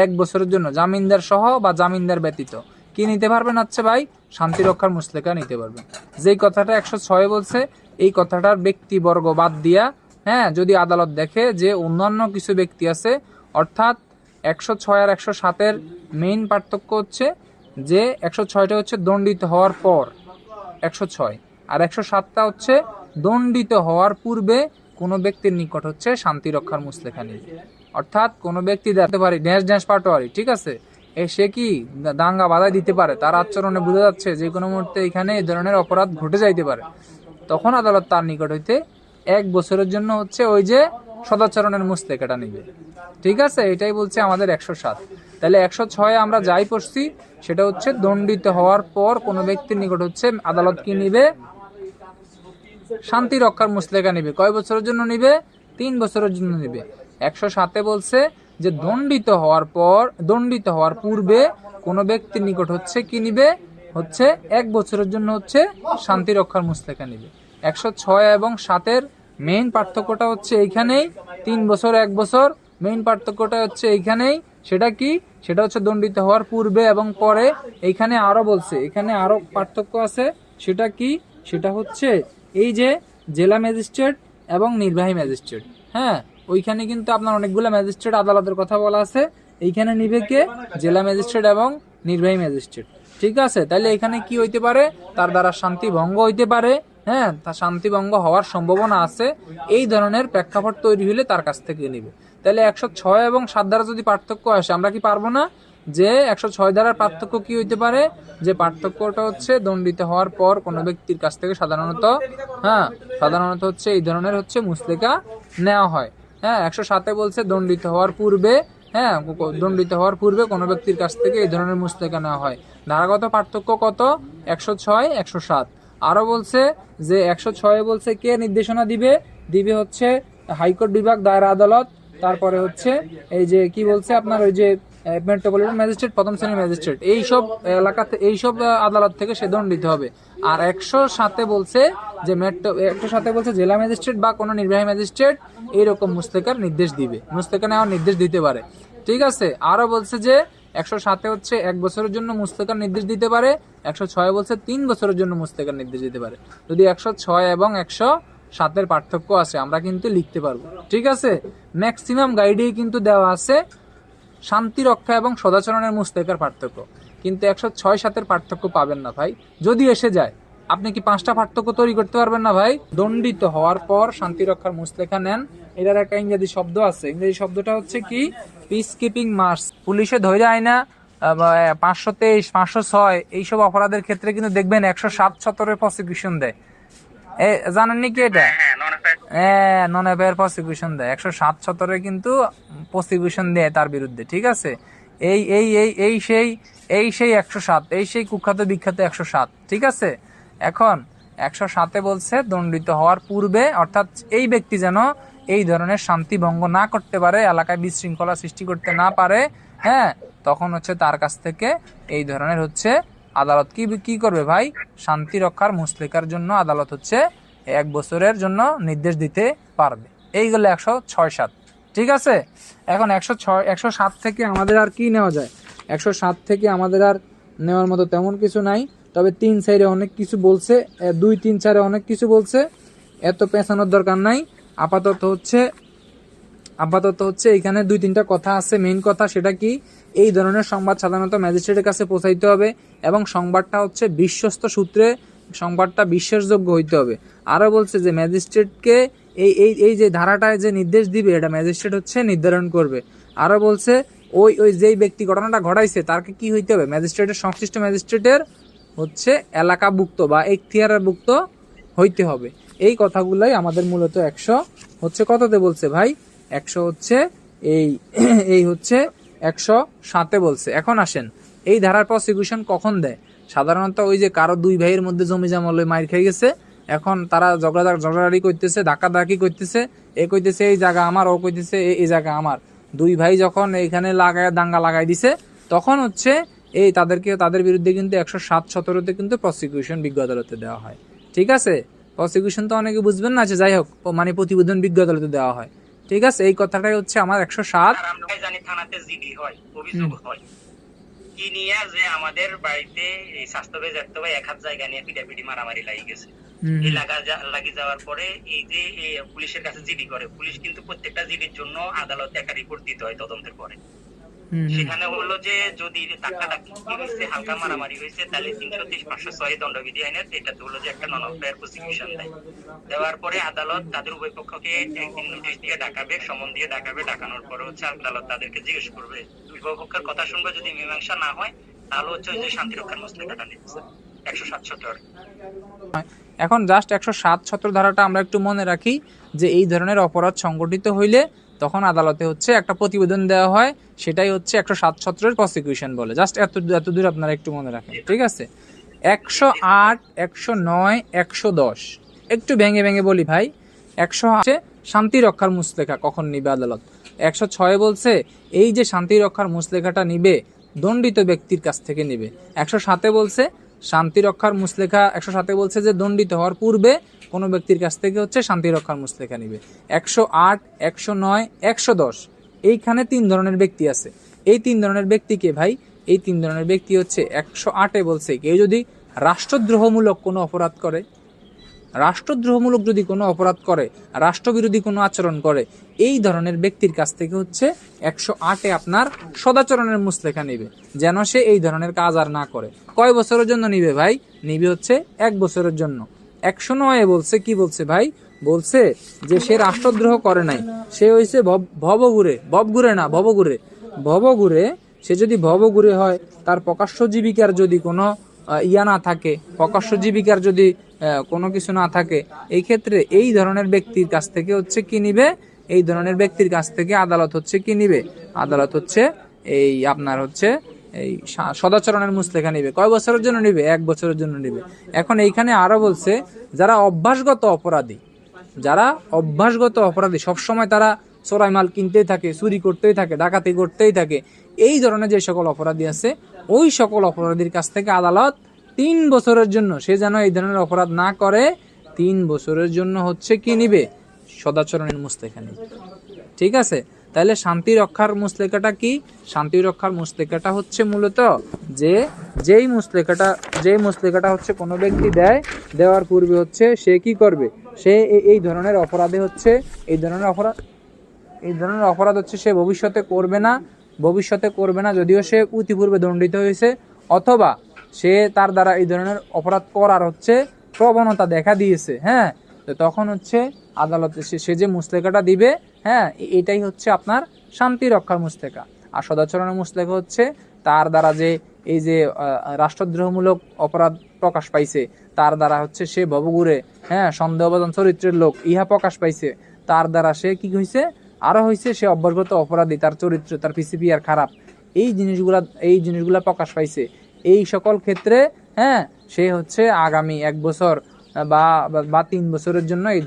1 বছরের জন্য জামিনদার সহ বা জামিনদার ব্যতীত কি নিতে পারবেন, আচ্ছা ভাই, শান্তি রক্ষার মুসলেকা নিতে পারবেন। যেই কথাটা 106 বলছে এই কথাটার ব্যক্তিবর্গ বাদ দিয়া, হ্যাঁ, যদি আদালত দেখে যে অন্যান্য কিছু ব্যক্তি আছে, অর্থাৎ 106 আর 107-এর মেইন পার্থক্য হচ্ছে যে 106টা হচ্ছে দণ্ডিত হওয়ার পর 106, আর 107টা হচ্ছে দণ্ডিত হওয়ার পূর্বে কোনো ব্যক্তির নিকট হচ্ছে শান্তি রক্ষার মুসলেখা নেই। অর্থাৎ কোনো ব্যক্তি দেখতে পারে ড্যাশ পাটোয়ারি, ঠিক আছে, সে কি দাঙ্গা বাধাই দিতে পারে, তার আচরণে বোঝা যাচ্ছে যে কোনো মুহূর্তে এখানে এই ধরনের অপরাধ ঘটে যাইতে পারে। তখন আদালত তার নিকট হইতে 1 বছরের জন্য হচ্ছে ওই যে সদাচরণের মুস্তেকাটা নিবে। ঠিক আছে, এটাই বলছে আমাদের 107। তাহলে 106 আমরা যাই পড়ছি সেটা হচ্ছে দণ্ডিত হওয়ার পর কোনো ব্যক্তির নিকট হচ্ছে আদালত কি নিবে, শান্তি রক্ষার মুসলেকা নিবে। কয় বছরের জন্য নিবে? 3 বছরের জন্য নিবে। 107 বলছে যে দণ্ডিত হওয়ার পূর্বে কোনো ব্যক্তির নিকট হচ্ছে কি নিবে, হচ্ছে 1 বছরের জন্য হচ্ছে শান্তি রক্ষার মুসলেকা নিবে। 106 এবং 7-এর মেইন পার্থক্যটা হচ্ছে এইখানেই, 3 বছর 1 বছর, মেইন পার্থক্যটা হচ্ছে এইখানেই। সেটা কি? সেটা হচ্ছে দণ্ডিত হওয়ার পূর্বে এবং পরে। এইখানে আরো বলছে, এখানে আরো পার্থক্য আছে। সেটা কি? সেটা হচ্ছে এই যে জেলা ম্যাজিস্ট্রেট এবং নির্বাহী ম্যাজিস্ট্রেট, হ্যাঁ, ওইখানে কিন্তু আপনার অনেকগুলো ম্যাজিস্ট্রেট আদালতের কথা বলা আছে। এইখানে নিবে কে? জেলা ম্যাজিস্ট্রেট এবং নির্বাহী ম্যাজিস্ট্রেট। ঠিক আছে, তাহলে এখানে কি হইতে পারে? তার দ্বারা শান্তি ভঙ্গ হইতে পারে, হ্যাঁ, তার শান্তি ভঙ্গ হওয়ার সম্ভাবনা আছে। এই ধরনের প্রেক্ষাপট তৈরি হলে তার কাছ থেকে নিবে। তাহলে 106 এবং 7 দ্বারা যদি পার্থক্য আসে, আমরা কি পারবো না যে 106 দ্বারার পার্থক্য কি হইতে পারে? যে পার্থক্যটা হচ্ছে দণ্ডিত হওয়ার পর কোনো ব্যক্তির কাছ থেকে সাধারণত হচ্ছে এই ধরনের হচ্ছে মুসলেকা নেওয়া হয়। হ্যাঁ, 107 বলছে দণ্ডিত হওয়ার পূর্বে, হ্যাঁ, দণ্ডিত হওয়ার পূর্বে কোনো ব্যক্তির কাছ থেকে এই ধরনের মুসলেকা নেওয়া হয়। ধারাগত পার্থক্য কত? 106, 107। আরো বলছে যে 106 বলছে কে নির্দেশনা দিবে হচ্ছে হাইকোর্ট বিভাগ, দায়রা আদালত, তারপরে হচ্ছে এই যে কি বলছে আপনার ওই যে মেট্রোপলিটন ম্যাজিস্ট্রেট, প্রথম শ্রেণীর ম্যাজিস্ট্রেট, এইসব এলাকাতে এইসব আদালত থেকে সে দণ্ডিত হবে। আর 107 বলছে যে 107 বলছে জেলা ম্যাজিস্ট্রেট বা কোনো নির্বাহী ম্যাজিস্ট্রেট এইরকম মুসলেকার নির্দেশ দিবে, মুসলেকা নেওয়ার নির্দেশ দিতে পারে। ঠিক আছে, আরো বলছে যে 107 হচ্ছে 1 বছরের জন্য মুসলেকার নির্দেশ দিতে পারে, 106 বলছে 3 বছরের জন্য মুসলেকার নির্দেশ দিতে পারে। যদি 106 এবং 107-এর পার্থক্য আছে আমরা কিন্তু লিখতে পারবো। ঠিক আছে, ম্যাক্সিমাম গাইডেই কিন্তু দেওয়া আছে শান্তি রক্ষা এবং সদাচরণের মুসলেকার পার্থক্য, কিন্তু 106-7-এর পার্থক্য পাবেন না ভাই। যদি এসে যায়, আপনি কি 5টা পার্থক্য তৈরি করতে পারবেন না ভাই? দণ্ডিত হওয়ার পর শান্তি রক্ষার মুসলেকা নেন, এটার একটা ইংরেজি শব্দ আছে। ইংরেজি শব্দটা হচ্ছে কি? Peace keeping March. পুলিশে ধরে আয় না 523, 506 এইসব অপরাধের ক্ষেত্রে কিন্তু দেখবেন 107-17-এর প্রসিকিউশন দেয়। জানেননি কি এটা? নন এফআইআর প্রসিকিউশন দেয়, 107-17-এ কিন্তু প্রসিকিউশন দেয় তার বিরুদ্ধে। ঠিক আছে, এই সেই 107, এই সেই কুখ্যাত বিখ্যাত 107। ঠিক আছে, এখন 107-এ বলছে দণ্ডিত হওয়ার পূর্বে, অর্থাৎ এই ব্যক্তি যেন এই ধরনের শান্তি ভঙ্গ না করতে পারে, এলাকায় বিশৃঙ্খলা সৃষ্টি করতে না পারে, হ্যাঁ, তখন হচ্ছে তার কাছ থেকে এই ধরনের হচ্ছে আদালত কি করবে ভাই? শান্তি রক্ষার মুসলেকার জন্য আদালত হচ্ছে 1 বছরের জন্য নির্দেশ দিতে পারবে। এইগুলো 106-7। ঠিক আছে, এখন 107 থেকে আমাদের আর কি নেওয়া যায়? 107 থেকে আমাদের আর নেওয়ার মতো তেমন কিছু নাই। তবে 3-4-এ অনেক কিছু বলছে, 2-3-4-এ অনেক কিছু বলছে, এত পেছানোর দরকার নাই। আপাতত হচ্ছে এখানে 2-3টা কথা আছে। মেইন কথা সেটা কি? এই ধরনের সংবাদ সাধারণত ম্যাজিস্ট্রেটের কাছে পৌঁছাইতে হবে এবং সংবাদটা হচ্ছে বিশ্বস্ত সূত্রে, সংবাদটা বিশ্বাসযোগ্য হইতে হবে। আরো বলছে যে ম্যাজিস্ট্রেটকে এই যে ধারাটায় যে নির্দেশ দিবে এটা ম্যাজিস্ট্রেট হচ্ছে নির্ধারণ করবে। আরো বলছে ওই যেই ব্যক্তি ঘটনাটা ঘটাইছে তারকে কি হইতে হবে? সংশ্লিষ্ট ম্যাজিস্ট্রেটের হচ্ছে এলাকাভুক্ত বা এখতিয়ারভুক্ত হইতে হবে। এই কথাগুলাই আমাদের মূলত 100 হচ্ছে কততে বলছে ভাই? 100 হচ্ছে এই হচ্ছে 107-এ বলছে। এখন আসেন, এই ধারার প্রসিকিউশন কখন দেয়? সাধারণত ওই যে কারো 2 ভাইয়ের মধ্যে জমি জামলে মাইর খেয়ে গেছে, এখন তারা ঝগড়াঝাড়ি করতেছে, ধাক্কাধাক্কি করতেছে, এ কইতেছে এই জায়গা আমার, ও কইতেছে এই জায়গা আমার। 2 ভাই যখন এখানে দাঙ্গা লাগাই দিছে, তখন হচ্ছে তাদের বিরুদ্ধে কিন্তু 107-17-তে কিন্তু প্রসিকিউশন বিজ্ঞ আদালতে দেওয়া হয়। ঠিক আছে, প্রসিকিউশন তো অনেকে বুঝবেন না, যে যাই হোক মানে প্রতিবেদন বিজ্ঞ আদালতে দেওয়া হয়। ঠিক আছে, এই কথাটাই হচ্ছে আমার 107। আমরা জানি থানাতে জিডি হয়, অভিযোগ হয় কি নিয়ে যে আমাদের বাড়িতে এই স্বাস্থ্য বেজারতে ভাই 1 হাত জায়গা নিয়ে পিটাপিটি মারামারি লাগি গেছে। এই লাগি যাওয়ার পরে এই যে পুলিশের কাছে জিডি করে, পুলিশ কিন্তু প্রত্যেকটা জিডির জন্য আদালতে একটা রিপোর্ট দিতে হয় তদন্তের পরে। সেখানে হলো যে যদি টাকাটাকি হয়েছে, হালকা মারামারি হয়েছে, তাহলে 330-506 দণ্ডবিধি আইনের এটাতে হলো যে একটা নন এফআইআর প্রসিকিউশন দেয়। দেওয়ার পরে আদালত তাদের উভয় পক্ষকে একদিন নোটিশ দিয়ে ডাকাবে, সমন দিয়ে ডাকাবে। ডাকানোর পরে হচ্ছে আদালত তাদেরকে জিজ্ঞেস করবে, উভয় পক্ষের কথা শুনবে। যদি মীমাংসা না হয় তাহলে হচ্ছে যে শান্তি রক্ষার মুসলেকাটা নিচ্ছে। 107 এখন জাস্ট 107 ধারাটা আমরা একটু মনে রাখি যে এই ধরনের অপরাধ সংগঠিত হইলে তখন আদালতে হচ্ছে একটা প্রতিবেদন দেওয়া হয়, সেটাই হচ্ছে 107 প্রসিকিউশন বলে। জাস্ট এত দূর আপনারা একটু মনে রাখেন, ঠিক আছে। 108, 109, 110 একটু ভেঙে ভেঙে বলি ভাই। 100 হচ্ছে শান্তি রক্ষার মুসলেখা কখন নিবে আদালত। 106 বলছে এই যে শান্তি রক্ষার মুসলেখাটা নিবে দণ্ডিত ব্যক্তির কাছ থেকে নিবে। 107 বলছে শান্তি রক্ষার মুসলেখা, 107 বলছে যে দণ্ডিত হওয়ার পূর্বে কোনো ব্যক্তির কাছ থেকে হচ্ছে শান্তি রক্ষার মুসলেখা নিবে। 108, 109, 110 এইখানে 3 ধরনের ব্যক্তি আছে। এই 3 ধরনের ব্যক্তিকে ভাই, এই 3 ধরনের ব্যক্তি হচ্ছে 108 বলছে কেউ যদি রাষ্ট্রদ্রোহমূলক কোনো অপরাধ করে, রাষ্ট্রদ্রোহমূলক যদি কোনো অপরাধ করে, রাষ্ট্রবিরোধী কোনো আচরণ করে, এই ধরনের ব্যক্তির কাছ থেকে হচ্ছে 108 আপনার সদাচরণের মুসলেখা নিবে, যেন সে এই ধরনের কাজ আর না করে। কয় বছরের জন্য নিবে ভাই? নিবে হচ্ছে 1 বছরের জন্য। 109 বলছে কি বলছে ভাই? বলছে যে সে রাষ্ট্রদ্রোহ করে নাই, সে হয়েছে ভবঘুরে। সে যদি ভবঘুরে হয়, তার প্রকাশ্য জীবিকার যদি কোনো না থাকে, প্রকাশ্য জীবিকার যদি কোনো কিছু না থাকে, এই ক্ষেত্রে এই ধরনের ব্যক্তির কাছ থেকে হচ্ছে কি নিবে? এই ধরনের ব্যক্তির কাছ থেকে আদালত হচ্ছে কি নিবে? আদালত হচ্ছে এই আপনার হচ্ছে এই সদাচরণের মুসলেখা নিবে। কয় বছরের জন্য নিবে? 1 বছরের জন্য নিবে। এখন এইখানে আরো বলছে যারা অভ্যাসগত অপরাধী, সবসময় তারা চোরাই মাল কিনতেই থাকে, চুরি করতেই থাকে, ডাকাতি করতেই থাকে, এই ধরনের যে সকল অপরাধী আছে, ওই সকল অপরাধীর কাছ থেকে আদালত 3 বছরের জন্য, সে যেন এই ধরনের অপরাধ না করে, 3 বছরের জন্য হচ্ছে কি নিবে? সদাচরণের মুসলেখা নিবে। ঠিক আছে, তাহলে শান্তি রক্ষার মুসলেখাটা কি? শান্তি রক্ষার মুসলেখাটা হচ্ছে মূলত যেই মুসলেখাটা হচ্ছে কোনো ব্যক্তি দেওয়ার পূর্বে হচ্ছে সে কি করবে? সে এই ধরনের অপরাধে হচ্ছে এই ধরনের অপরাধ হচ্ছে সে ভবিষ্যতে করবে না, যদিও সে ইতিপূর্বে দণ্ডিত হয়েছে, অথবা সে তার দ্বারা এই ধরনের অপরাধ করার হচ্ছে প্রবণতা দেখা দিয়েছে। হ্যাঁ, তো তখন হচ্ছে আদালতে সে যে মুসলেখাটা দিবে, হ্যাঁ, এটাই হচ্ছে আপনার শান্তি রক্ষার মুসলেখা। আর সদাচরণের মুসলেখা হচ্ছে তার দ্বারা যে এই যে রাষ্ট্রদ্রোহমূলক অপরাধ প্রকাশ পাইছে, তার দ্বারা হচ্ছে সে ভবঘুরে, হ্যাঁ, সন্দেহভাজন চরিত্রের লোক, ইহা প্রকাশ পাইছে, তার দ্বারা সে কি হয়েছে? আরো হয়েছে সে অভ্যাসগত অপরাধী, তার চরিত্র, তার পিসিপি আর খারাপ, এই জিনিসগুলা প্রকাশ পাইছে। এই সকল ক্ষেত্রে, হ্যাঁ, সে হচ্ছে আগামী 1 বছর বা 3 বছরের জন্য এই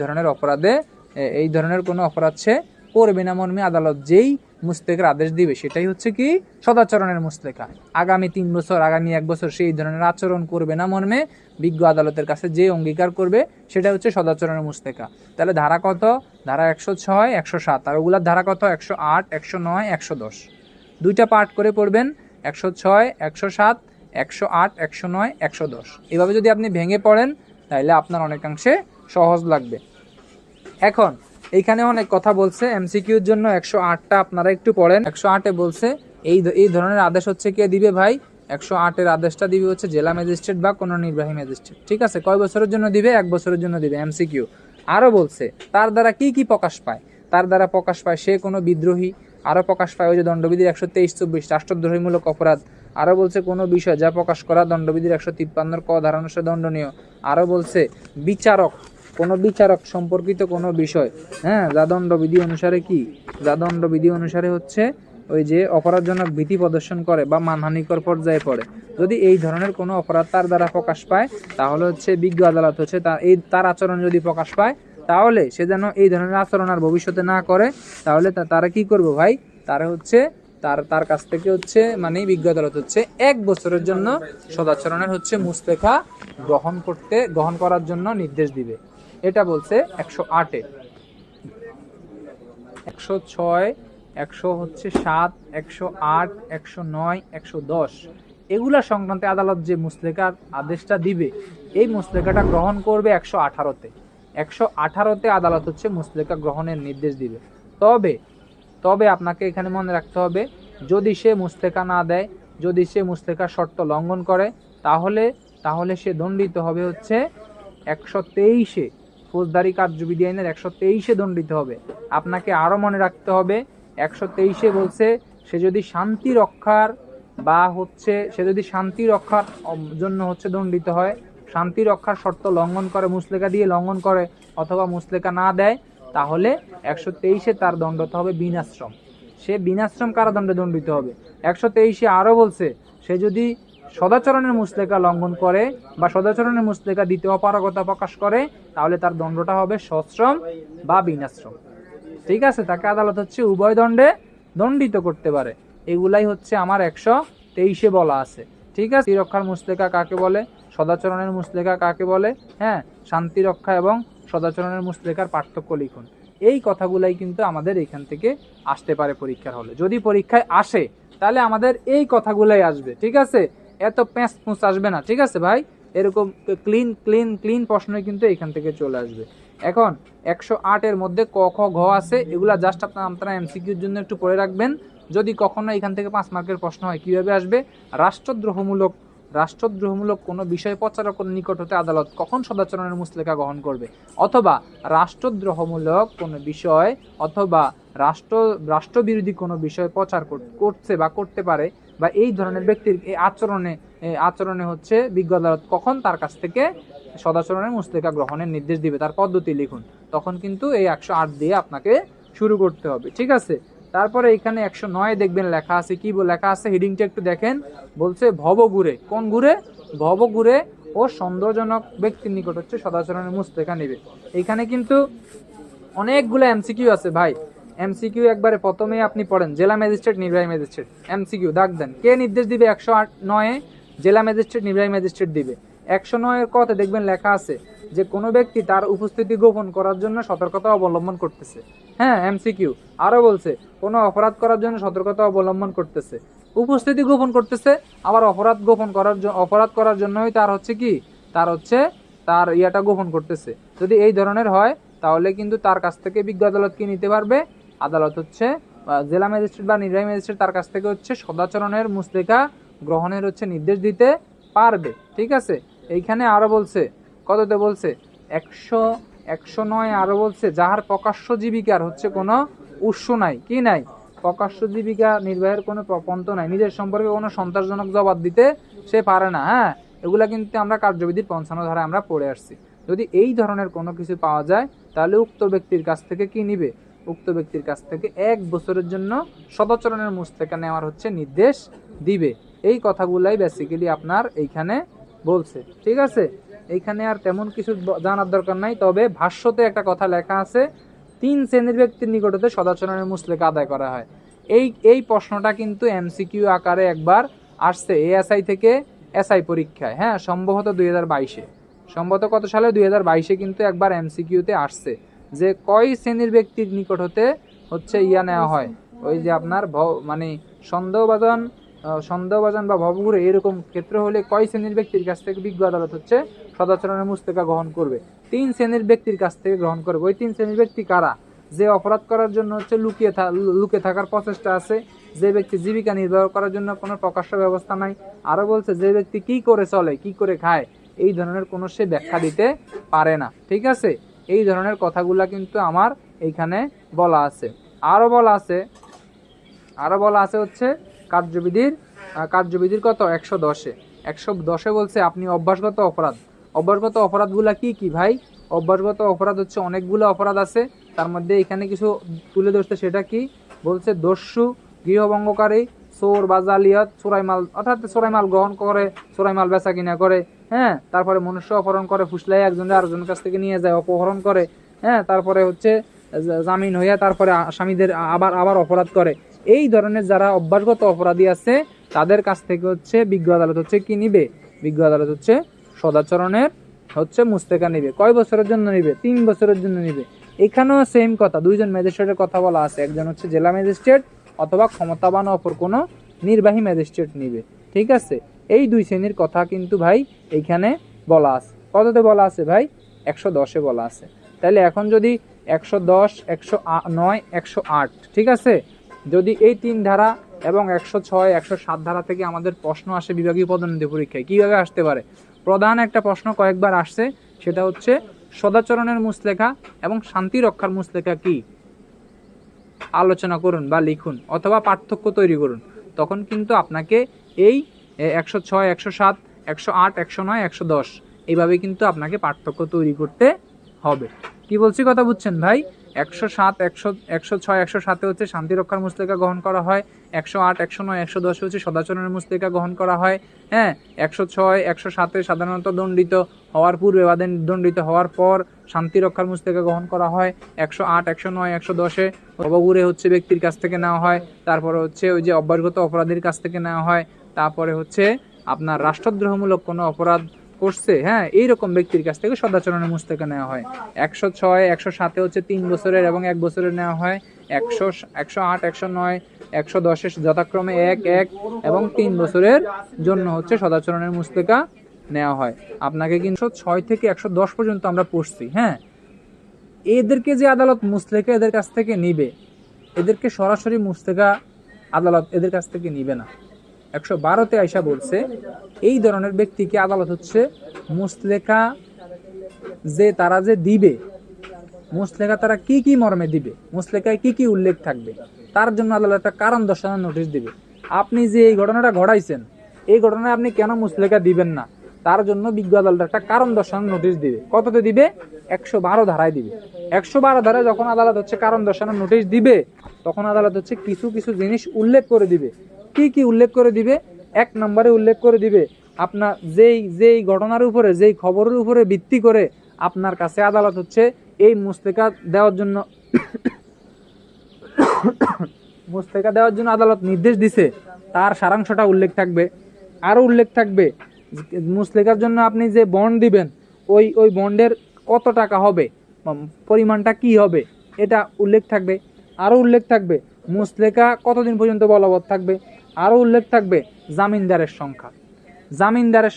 ধরনের কোনো অপরাধ সে করবে না মর্মে আদালত যেই মুসলেখার আদেশ দিবে, সেটাই হচ্ছে কি? সদাচরণের মুসলেখা। আগামী 3 বছর, আগামী 1 বছর সে এই ধরনের আচরণ করবে না মর্মে বিজ্ঞ আদালতের কাছে যে অঙ্গীকার করবে, সেটা হচ্ছে সদাচরণের মুসলেখা। তাহলে ধারা কত? ধারা 106, 107। আর ওগুলার ধারা কত? 108, 109, 110। 2টা পার্ট করে পড়বেন, 106, 107, 108, 109, 110। এভাবে যদি আপনি ভেঙে পড়েন তাহলে আপনার অনেকাংশে সহজ লাগবে। এখন এইখানে অনেক কথা বলছে এমসিকিউর জন্য। 108টা আপনারা একটু পড়েন। 108-এ বলছে এই ধরনের আদেশ হচ্ছে কে দিবে ভাই? 108-এর আদেশটা দিবে হচ্ছে জেলা ম্যাজিস্ট্রেট বা কোনো নির্বাহী ম্যাজিস্ট্রেট। ঠিক আছে, কয় বছরের জন্য দিবে? 1 বছরের জন্য দিবে। এমসিকিউ আরো বলছে তার দ্বারা কি প্রকাশ পায়? তার দ্বারা প্রকাশ পায় সে কোনো বিদ্রোহী, আরো প্রকাশ পায় ওই যে দণ্ডবিধির 123-24 রাষ্ট্রদ্রোহীমূলক অপরাধ। আরো বলছে কোনো বিষয় যা প্রকাশ করা দণ্ডবিধির 153 ক ধারা অনুসারে দণ্ডনীয়। আরো বলছে কোনো বিচারক সম্পর্কিত কোনো বিষয়, হ্যাঁ, যা দণ্ডবিধি অনুসারে হচ্ছে ওই যে অপরাধজনক ভীতি প্রদর্শন করে বা মানহানিকর পর্যায়ে পড়ে। যদি এই ধরনের কোনো অপরাধ তার দ্বারা প্রকাশ পায়, তাহলে হচ্ছে বিজ্ঞ আদালত হচ্ছে তার আচরণ যদি প্রকাশ পায়, তাহলে সে যেন এই ধরনের আচরণ আর ভবিষ্যতে না করে, তাহলে তারা কি করবো ভাই? তারা হচ্ছে তার কাছ থেকে হচ্ছে মানে বিজ্ঞ আদালত হচ্ছে 1 বছরের জন্য সদাচরণের হচ্ছে মুসলেখা গ্রহণ করার জন্য নির্দেশ দিবে। এটা বলছে 108-এ। 106, 107, 108, 109, 110 এগুলা সংক্রান্তে আদালত যে মুসলেখার আদেশটা দিবে, এই মুসলেখাটা গ্রহণ করবে 118-তে। 118-তে আদালত হচ্ছে মুসলেখা গ্রহণের নির্দেশ দিবে। তবে আপনাকে এখানে মনে রাখতে হবে, যদি সে মুসলেখা না দেয়, যদি সে মুসলেখার শর্ত লঙ্ঘন করে, তাহলে সে দণ্ডিত হবে হচ্ছে 123-এ, ফৌজদারি কার্যবিধি আইনের 123-এ দণ্ডিত হবে। আপনাকে আরো মনে রাখতে হবে 123-এ বলছে সে যদি শান্তি রক্ষার বা হচ্ছে সে যদি শান্তি রক্ষার জন্য হচ্ছে দণ্ডিত হয়, শান্তি রক্ষার শর্ত লঙ্ঘন করে, মুসলেকা দিয়ে লঙ্ঘন করে অথবা মুসলেকা না দেয়, তাহলে 123-এ তার দণ্ড হতে হবে বিনাশ্রম। সে বিনাশ্রম কারাদণ্ডে দণ্ডিত হবে। 123-এ আরও বলছে, সে যদি সদাচরণের মুসলেকা লঙ্ঘন করে বা সদাচরণের মুসলেকা দিতে অপারগতা প্রকাশ করে, তাহলে তার দণ্ডটা হবে সশ্রম বা বিনাশ্রম। ঠিক আছে, তাকে আদালত হচ্ছে উভয় দণ্ডে দণ্ডিত করতে পারে। এগুলাই হচ্ছে আমার 123-এ বলা আছে। ঠিক আছে, রক্ষার মুসলেকা কাকে বলে, সদাচরণের মুসলেকা কাকে বলে, হ্যাঁ, শান্তি রক্ষা এবং সদাচরণের মুসলেকার পার্থক্য লিখুন। এই কথাগুলাই কিন্তু আমাদের এখান থেকে আসতে পারে পরীক্ষার হলে। যদি পরীক্ষায় আসে তাহলে আমাদের এই কথাগুলাই আসবে। ঠিক আছে, এত প্যাঁচ পুঁচ আসবে না। ঠিক আছে ভাই, এরকম ক্লিন প্রশ্নই কিন্তু এখান থেকে চলে আসবে। এখন 108-এর মধ্যে ক খ ঘ আছে, এগুলা জাস্ট আপনারা এমসিকিউর জন্য একটু পড়ে রাখবেন। যদি কখনো এখান থেকে 5 মার্কের প্রশ্ন হয়, কিভাবে আসবে, রাষ্ট্রদ্রোহমূলক কোনো বিষয় প্রচারকের নিকট হতে আদালত কখন সদাচরণের মুসলেকা গ্রহণ করবে, অথবা রাষ্ট্রদ্রোহমূলক কোনো বিষয় অথবা রাষ্ট্রবিরোধী কোনো বিষয় প্রচার করছে বা করতে পারে, বা এই ধরনের ব্যক্তির এই আচরণে হচ্ছে বিজ্ঞ আদালত কখন তার কাছ থেকে সদাচরণের মুসলেকা গ্রহণের নির্দেশ দিবে, তার পদ্ধতি লিখুন। তখন কিন্তু এই 108 দিয়ে আপনাকে শুরু করতে হবে। ঠিক আছে, তারপরে এখানে 109 দেখবেন লেখা আছে, কি লেখা আছে হেডিংটা একটু দেখেন। বলছে ভবঘুরে, কোন ঘুরে, ভবঘুরে ও সন্দেহজনক ব্যক্তির নিকট হচ্ছে সদাচরণের মুসলেকা নেবে। এখানে কিন্তু অনেকগুলো এমসিকিউ আছে ভাই। এমসিকিউ একবারে প্রথমে আপনি পড়েন, জেলা ম্যাজিস্ট্রেট, নির্বাহী ম্যাজিস্ট্রেট, এমসিকিউ দাগ দেন, কে নির্দেশ দিবে, 109-এ জেলা ম্যাজিস্ট্রেট, নির্বাহী ম্যাজিস্ট্রেট দিবে। 109-এর কথা দেখবেন লেখা আছে যে কোনো ব্যক্তি তার উপস্থিতি গোপন করার জন্য সতর্কতা অবলম্বন করতেছে। হ্যাঁ, এমসিকিউ আরো বলছে কোনো অপরাধ করার জন্য সতর্কতা অবলম্বন করতেছে, উপস্থিতি গোপন করতেছে, আবার অপরাধ করার জন্যই তার হচ্ছে কি, তার ইয়াটা গোপন করতেছে। যদি এই ধরনের হয় তাহলে কিন্তু তার কাছ থেকে বিজ্ঞ আদালত কি নিতে পারবে, আদালত হচ্ছে জেলা ম্যাজিস্ট্রেট বা নির্বাহী ম্যাজিস্ট্রেট তার কাছ থেকে হচ্ছে সদাচরণের মুসলেকা গ্রহণের হচ্ছে নির্দেশ দিতে পারবে। ঠিক আছে, এইখানে আরো বলছে, কততে বলছে, 109 আরো বলছে যাহার প্রকাশ্য জীবিকার হচ্ছে কোনো উৎস নাই, কি নাই, প্রকাশ্য জীবিকা নির্বাহের কোনো পন্থা নাই, নিজের সম্পর্কে কোনো সন্ত্রাসজনক জবাব দিতে সে পারে না। হ্যাঁ, এগুলা কিন্তু আমরা কার্যবিধির 55 ধারায় আমরা পড়ে আসছি। যদি এই ধরনের কোনো কিছু পাওয়া যায় তাহলে উক্ত ব্যক্তির কাছ থেকে কি নিবে, উক্ত ব্যক্তির কাছ থেকে 1 বছরের জন্য সদাচরণের মুসলেকা নেওয়ার হচ্ছে নির্দেশ দিবে। এই কথাগুলাই বেসিক্যালি আপনার এইখানে বলছে। ঠিক আছে, এইখানে আর তেমন কিছু জানার দরকার নাই। তবে ভাষ্যতে একটা কথা লেখা আছে, 3 শ্রেণীর ব্যক্তির নিকট হতে সদাচরণের মুসলেকা আদায় করা হয়। এই প্রশ্নটা কিন্তু এমসিকিউ আকারে একবার আসছে এএসআই থেকে এসআই পরীক্ষায়। হ্যাঁ, সম্ভবত 2022-এ, সম্ভবত কত সালে, 2022-এ কিন্তু একবার এমসিকিউতে আসছে যে কয় শ্রেণীর ব্যক্তির নিকট হতে হচ্ছে নেওয়া হয়, ওই যে আপনার মানে সন্দেহভাজন বা ভবঘুরে এরকম ক্ষেত্র হলে কয় শ্রেণীর ব্যক্তির কাছ থেকে বিজ্ঞ আদালত হচ্ছে সদাচরণের মুসলেকা গ্রহণ করবে, 3 শ্রেণীর ব্যক্তির কাছ থেকে গ্রহণ করবে। ওই 3 শ্রেণীর ব্যক্তি কারা, যে অপরাধ করার জন্য হচ্ছে লুকিয়ে থাকার প্রচেষ্টা আছে, যে ব্যক্তি জীবিকা নির্বাহ করার জন্য কোনো প্রকাশ্য ব্যবস্থা নাই, আরো বলছে যে ব্যক্তি কি করে চলে, কি করে খায়, এই ধরনের কোনো সে ব্যাখ্যা দিতে পারে না। ঠিক আছে, এই ধরনের কথাগুলা কিন্তু আমার এইখানে বলা আছে। আরো বলা আছে হচ্ছে কার্যবিধির কত 110-এ বলছে আপনি অভ্যাসগত অপরাধগুলা কি ভাই, অভ্যাসগত অপরাধ হচ্ছে অনেকগুলো অপরাধ আছে, তার মধ্যে এখানে কিছু তুলে ধরছে। সেটা কি বলছে, দস্যু, গৃহভঙ্গকারী, চোর বা জালিয়াত, চোরাইমাল, অর্থাৎ চোরাইমাল গ্রহণ করে, চোরাইমাল বেচা কিনা করে, হ্যাঁ, তারপরে মনুষ্য অপহরণ করে, ফুসলাই একজনের আরেকজনের কাছ থেকে নিয়ে যায়, অপহরণ করে, হ্যাঁ, তারপরে হচ্ছে জামিন হইয়া তারপরে আসামিদের আবার অপরাধ করে। এই ধরনের যারা অভ্যাসগত অপরাধী আছে তাদের কাছ থেকে হচ্ছে বিজ্ঞ আদালত হচ্ছে কি নিবে, বিজ্ঞ আদালত হচ্ছে সদাচরণের হচ্ছে মুসলেকা নিবে। কয় বছরের জন্য নিবে, 3 বছরের জন্য নিবে। এখানেও সেম কথা, 2 জন ম্যাজিস্ট্রেটের কথা বলা আছে, একজন হচ্ছে জেলা ম্যাজিস্ট্রেট অথবা ক্ষমতাবান অপর কোনো নির্বাহী ম্যাজিস্ট্রেট নিবে। ঠিক আছে, এই 2 শ্রেণীর কথা কিন্তু ভাই এইখানে বলা আছে। কততে বলা আছে ভাই, 110-এ বলা আছে। তাহলে এখন যদি 110, 109, 108, ঠিক আছে, যদি এই 3 ধারা এবং 106, 107 ধারা থেকে আমাদের প্রশ্ন আসে বিভাগীয় পদোন্নতি পরীক্ষায়, কিভাবে আসতে পারে? প্রধান একটা প্রশ্ন কয়েকবার আসছে, সেটা হচ্ছে সদাচরণের মুসলেখা এবং শান্তি রক্ষার মুসলেখা কি, আলোচনা করুন বা লিখুন অথবা পার্থক্য তৈরি করুন। তখন কিন্তু আপনাকে এই 106, 107, 108, 109, 110 এইভাবে কিন্তু আপনাকে পার্থক্য তৈরি করতে হবে। কি বলছি কথা বুঝছেন ভাই? 107, 106, 107 হচ্ছে শান্তি রক্ষার মুসলেকা গ্রহণ করা হয়, 108, 109, 110 হচ্ছে সদাচরণের মুসলেকা গ্রহণ করা হয়। হ্যাঁ, 106, 107 সাধারণত দণ্ডিত হওয়ার পূর্বে বা দণ্ডিত হওয়ার পর শান্তি রক্ষার মুসলেকা গ্রহণ করা হয়। 108, 109, 110-এ অবগুরে হচ্ছে ব্যক্তির কাছ থেকে নেওয়া হয়। তারপরে হচ্ছে ওই যে অভ্যাসগত অপরাধীর কাছ থেকে নেওয়া হয়। তারপরে হচ্ছে আপনার রাষ্ট্রদ্রোহমূলক কোনো অপরাধ করছে, হ্যাঁ, এইরকম ব্যক্তির কাছ থেকে সদাচরণের মুসলেকা নেওয়া হয়। 106, 107 হচ্ছে 3 বছরের এবং 1 বছরের নেওয়া হয়। 108, 109, 110 যথাক্রমে 1, 1 এবং 3 বছরের জন্য হচ্ছে সদাচরণের মুসলেকা নেওয়া হয়। আপনাকে কিন্তু 6 থেকে 110 পর্যন্ত আমরা পড়ছি। হ্যাঁ, এদেরকে যে আদালত মুসলেকা এদের কাছ থেকে নিবে, এদেরকে সরাসরি মুসলেকা আদালত এদের কাছ থেকে নিবে না। 112-তে আইসা বলছে এই ধরনের ব্যক্তিকে আদালত হচ্ছে মুসলেকা যে তারা যে দিবে, মুসলেকা তারা কি কি মর্মে দিবে, মুসলেকায় কি কি উল্লেখ থাকবে, তার জন্য আদালত একটা কারণ দর্শানোর নোটিশ দিবে। আপনি যে এই ঘটনাটা ঘটাইছেন, এই ঘটনায় আপনি কেন মুসলেকা দিবেন না, তার জন্য বিজ্ঞ আদালত একটা কারণ দর্শানোর নোটিশ দিবে। কততে দিবে? 112 ধারায় দিবে। 112 ধারায় যখন আদালত হচ্ছে কারণ দর্শানোর নোটিশ দিবে, তখন আদালত হচ্ছে কিছু কিছু জিনিস উল্লেখ করে দিবে। কি কি উল্লেখ করে দিবে? 1 নম্বরে উল্লেখ করে দিবে আপনার যেই ঘটনার উপরে, যেই খবরের উপরে ভিত্তি করে আপনার কাছে আদালত হচ্ছে এই মুসলেকা দেওয়ার জন্য মুসলেকা দেওয়ার জন্য আদালত নির্দেশ দিছে, তার সারাংশটা উল্লেখ থাকবে। আরো উল্লেখ থাকবে মুসলেকার জন্য আপনি যে বন্ড দিবেন, ওই বন্ডের কত টাকা হবে, পরিমাণটা কি হবে, এটা উল্লেখ থাকবে। আরো উল্লেখ থাকবে মুসলেকা কতদিন পর্যন্ত বলবৎ থাকবে। আরো উল্লেখ থাকবে জামিনদারের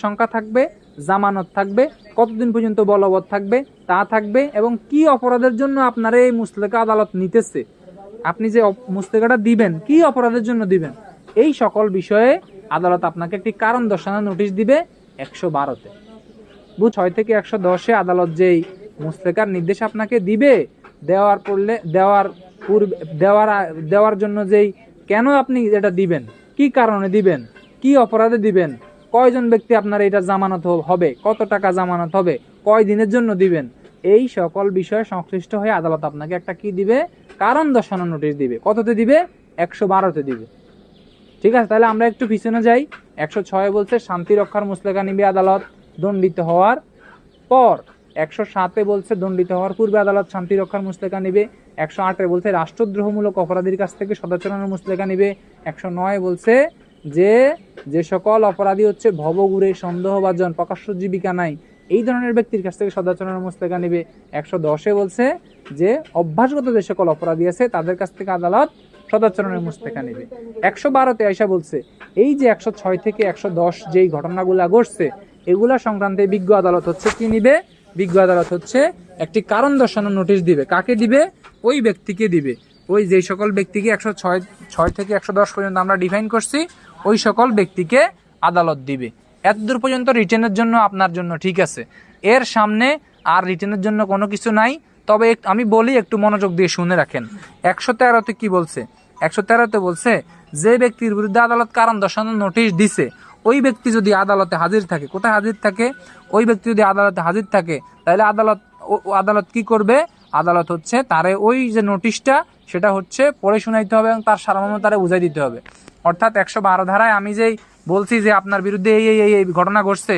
সংখ্যা থাকবে, জামানত থাকবে, কতদিন পর্যন্ত বলবৎ থাকবে তা থাকবে, এবং কি অপরাধের জন্য আপনার এই মুসলেকা আদালত নিতেছে, আপনি যে মুসলেকাটা দিবেন কি অপরাধের জন্য দিবেন, এই সকল বিষয়ে আদালত আপনাকে একটি কারণ দর্শানোর নোটিশ দিবে 112-তে। 6 থেকে 110-এ আদালত যেই মুসলেকার নির্দেশ আপনাকে দিবে, দেওয়ার জন্য যেই কেন আপনি এটা দিবেন, কি কারণে দিবেন, কি অপরাধে দিবেন, কয়জন ব্যক্তি আপনার এটা জামানত হবে, কত টাকা জামানত হবে, কয় দিনের জন্য দিবেন, এই সকল বিষয়ে সংশ্লিষ্ট হয়ে আদালত আপনাকে একটা কি দিবে? কারণ দর্শানোর নোটিশ দিবে। কততে দিবে? 112-তে দিবে। ঠিক আছে, তাহলে আমরা একটু পিছনে যাই। 106 বলছে শান্তি রক্ষার মুসলেকা নিবে আদালত দণ্ডিত হওয়ার পর। 107-এ বলছে দণ্ডিত হওয়ার পূর্বে আদালত শান্তি রক্ষার মুসলেকা নিবে। 108-এ বলছে রাষ্ট্রদ্রোহমূলক অপরাধীর কাছ থেকে সদাচরণের মুসলেকা নিবে। 109 বলছে যে সকল অপরাধী হচ্ছে ভবঘুরে, সন্দেহভাজন, প্রকাশ্য জীবিকা নাই, এই ধরনের ব্যক্তির কাছ থেকে সদাচরণের মুসলেকা নিবে। 110-এ বলছে যে অভ্যাসগত যে সকল অপরাধী আছে তাদের কাছ থেকে আদালত সদাচরণের মুসলেকা নিবে। 112-তে আইসা বলছে এই যে 106 থেকে 110 যেই ঘটনাগুলা ঘটছে, এগুলা সংক্রান্তে বিজ্ঞ আদালত হচ্ছে কি নিবে? বিজ্ঞ আদালত হচ্ছে একটি কারণ দর্শানোর নোটিশ দিবে। কাকে দিবে? ওই ব্যক্তিকে দিবে। ওই যে সকল ব্যক্তিকে 106 থেকে 110 পর্যন্ত আমরা ডিফাইন করছি, ওই সকল ব্যক্তিকে আদালত দিবে। এতদূর পর্যন্ত রিটেনের জন্য আপনার জন্য ঠিক আছে। এর সামনে আর রিটেনের জন্য কোনো কিছু নাই। তবে আমি বলি, একটু মনোযোগ দিয়ে শুনে রাখেন। 113-তে কি বলছে? 113-তে বলছে যে ব্যক্তির বিরুদ্ধে আদালত কারণ দর্শানোর নোটিশ দিছে, ওই ব্যক্তি যদি আদালতে হাজির থাকে, কোথায় হাজির থাকে? ওই ব্যক্তি যদি আদালতে হাজির থাকে, তাহলে আদালত কি করবে? আদালত হচ্ছে তারে ওই যে নোটিশটা সেটা হচ্ছে পড়ে শোনাইতে হবে এবং তার সারমর্ম তারে বুঝাই দিতে হবে। অর্থাৎ 112 ধারায় আমি যেই বলছি যে আপনার বিরুদ্ধে এই ঘটনা ঘটছে,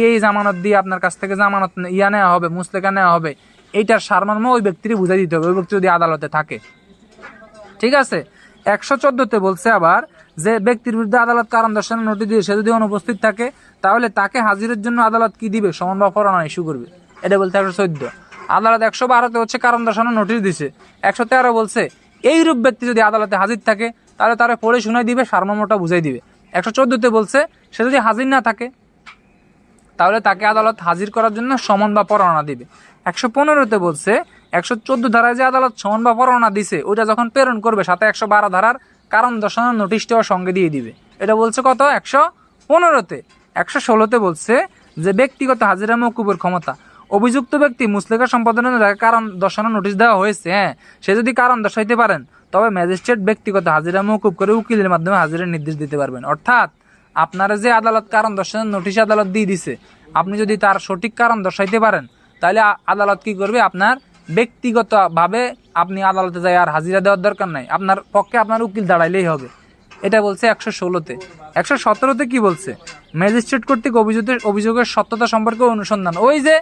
এই জামানত দিয়ে আপনার কাছ থেকে জামানত নেওয়া হবে, মুসলেকা নেওয়া হবে, এইটার সারমর্ম ওই ব্যক্তিরই বুঝাই দিতে হবে, ওই ব্যক্তি যদি আদালতে থাকে। ঠিক আছে। 114-তে বলছে আবার যে ব্যক্তির বিরুদ্ধে আদালত কারণ দর্শানোর নোটিশ দিয়ে সে যদি অনুপস্থিত থাকে, তাহলে তাকে হাজিরের জন্য আদালত কি দিবে? সমন বা পরোয়ানা ইস্যু করবে। এটা বলতে 114। আদালত 112-তে হচ্ছে কারণ দর্শানোর নোটিশ দিছে। 113 বলছে এইরূপ ব্যক্তি যদি আদালতে হাজির থাকে, তাহলে তারা পড়ে শুনাই দিবে, সারমর্মটা বুঝাই দিবে। 114-তে বলছে সে যদি হাজির না থাকে, তাহলে তাকে আদালত হাজির করার জন্য সমন বা পরোয়ানা দিবে। 115-তে বলছে 114 ধারায় যে আদালত সমন বা পরোয়ানা দিছে, ওইটা যখন প্রেরণ করবে সাথে 112 ধারার কারণ দর্শানোর নোটিশটাও সঙ্গে দিয়ে দিবে। এটা বলছে কত? 115-তে। 116-তে বলছে যে ব্যক্তিগত হাজিরা মওকুফের ক্ষমতা। অভিযুক্ত ব্যক্তি মুসলেকা সম্পাদনের কারণ দর্শানোর নোটিশ দেওয়া হয়েছে, হ্যাঁ, সে যদি কারণ দর্শাইতে পারেন, তবে ম্যাজিস্ট্রেট ব্যক্তিগত হাজিরা মওকুফ করে উকিলের মাধ্যমে হাজিরার নির্দেশ দিতে পারবেন। অর্থাৎ আপনারা যে আদালত কারণ দর্শানোর নোটিশ আদালত দিয়ে দিছে, আপনি যদি তার সঠিক কারণ দর্শাইতে পারেন তাহলে আদালত কি করবে, আপনার ব্যক্তিগতভাবে আপনি আদালতে যাই আর হাজিরা দেওয়ার দরকার নাই, আপনার পক্ষে আপনার উকিল দাঁড়াইলেই হবে। এটা বলছে 116-তে। 117-তে কি বলছে, ম্যাজিস্ট্রেট কর্তৃক অভিযোগের সত্যতা সম্পর্কে অনুসন্ধান। ওই যে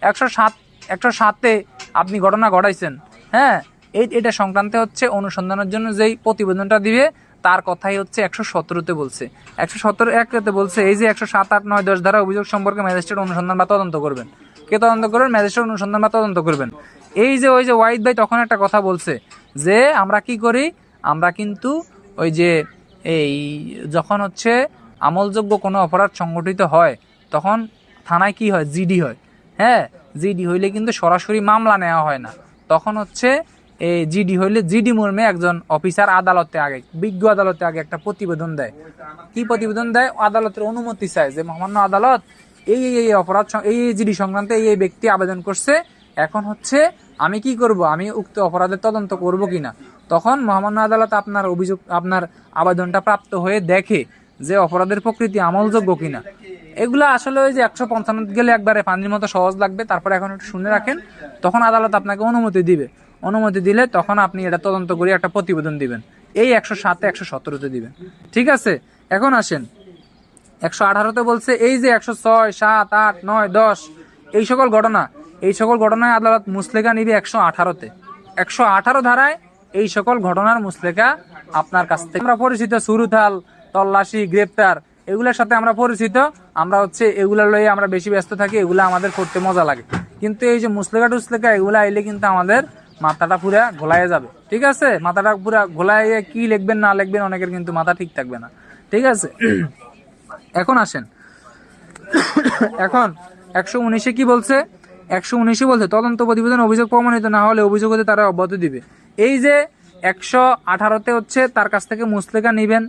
107-এ আপনি ঘটনা ঘটাইছেন, হ্যাঁ, এটা সংক্রান্তে হচ্ছে অনুসন্ধানের জন্য যেই প্রতিবেদনটা দিবে তার কথাই হচ্ছে 117-তে বলছে। 117-1-তে বলছে এই যে 107, 8, 9, 10 ধারা অভিযোগ সম্পর্কে ম্যাজিস্ট্রেট অনুসন্ধান বা তদন্ত করবেন। কে তদন্ত করবেন? ম্যাজিস্ট্রেট অনুসন্ধান বা তদন্ত করবেন। এই যে ওই যে ওয়াহিদ ভাই তখন একটা কথা বলছে যে আমরা কি করি, আমরা কিন্তু ওই যে এই যখন হচ্ছে আমলযোগ্য কোনো অপরাধ সংগঠিত হয় তখন থানায় কি হয়, জিডি হয়। হ্যাঁ, জিডি হইলে কিন্তু সরাসরি মামলা নেওয়া হয় না, তখন হচ্ছে এই জিডি হইলে জিডি মর্মে একজন অফিসার আদালতে আগে, বিজ্ঞ আদালতে আগে একটা প্রতিবেদন দেয়। কি প্রতিবেদন দেয়? আদালতের অনুমতি চায় যে মহামান্য আদালত এই অপরাধ, এই জিডি সংক্রান্তে এই ব্যক্তি আবেদন করছে, এখন হচ্ছে আমি কি করব, আমি উক্ত অপরাধের তদন্ত করব কিনা। তখন মহামান্য আদালত আপনার অভিযোগ, আপনার আবেদনটা প্রাপ্ত হয়ে দেখে যে অপরাধের প্রকৃতি আমলযোগ্য কিনা। এগুলা আসলে ওই যে 155 গেলে একবারে পানির মতো সহজ লাগবে, তারপরে এখন একটু শুনে রাখেন। তখন আদালত আপনাকে অনুমতি দিবে, অনুমতি দিলে তখন আপনি এটা তদন্ত করে একটা প্রতিবেদন দিবেন। এই 107-এ 117-তে দিবেন, ঠিক আছে। এখন আসেন 118-তে বলছে এই যে 106, 7, 8, 9, 10 এই সকল ঘটনায় আদালত মুসলেকা নিবে 118-তে। 118 ধারায় এই সকল ঘটনার মুসলেকা আপনার কাছ থেকে, আমরা পরিচিত সুরুথাল, তল্লাশি, গ্রেপ্তার, এগুলোর সাথে আমরা পরিচিত, আমরা হচ্ছে এগুলা লইয়ে আমরা বেশি ব্যস্ত থাকি, এগুলা আমাদের করতে মজা লাগে। কিন্তু এই যে মুসলেকা টুসলেকা এগুলা আইলে কিন্তু আমাদের মাথাটা পুরা ঘোলাইয়ে যাবে, ঠিক আছে। মাথাটা পুরা ঘোলাইয়ে কি লিখবেন না লিখবেন অনেকের কিন্তু মাথা ঠিক থাকবে না, ঠিক আছে। এখন আসেন, এখন 119-এ কি বলছে? 119-এ বলছে তদন্ত প্রতিবেদন অভিযোগ প্রমাণিত না হলে অভিযোগ হতে তারা অব্যাহতি দিবে। এই যে 118-তে হচ্ছে তার কাছ থেকে মুসলেকা নিবেন,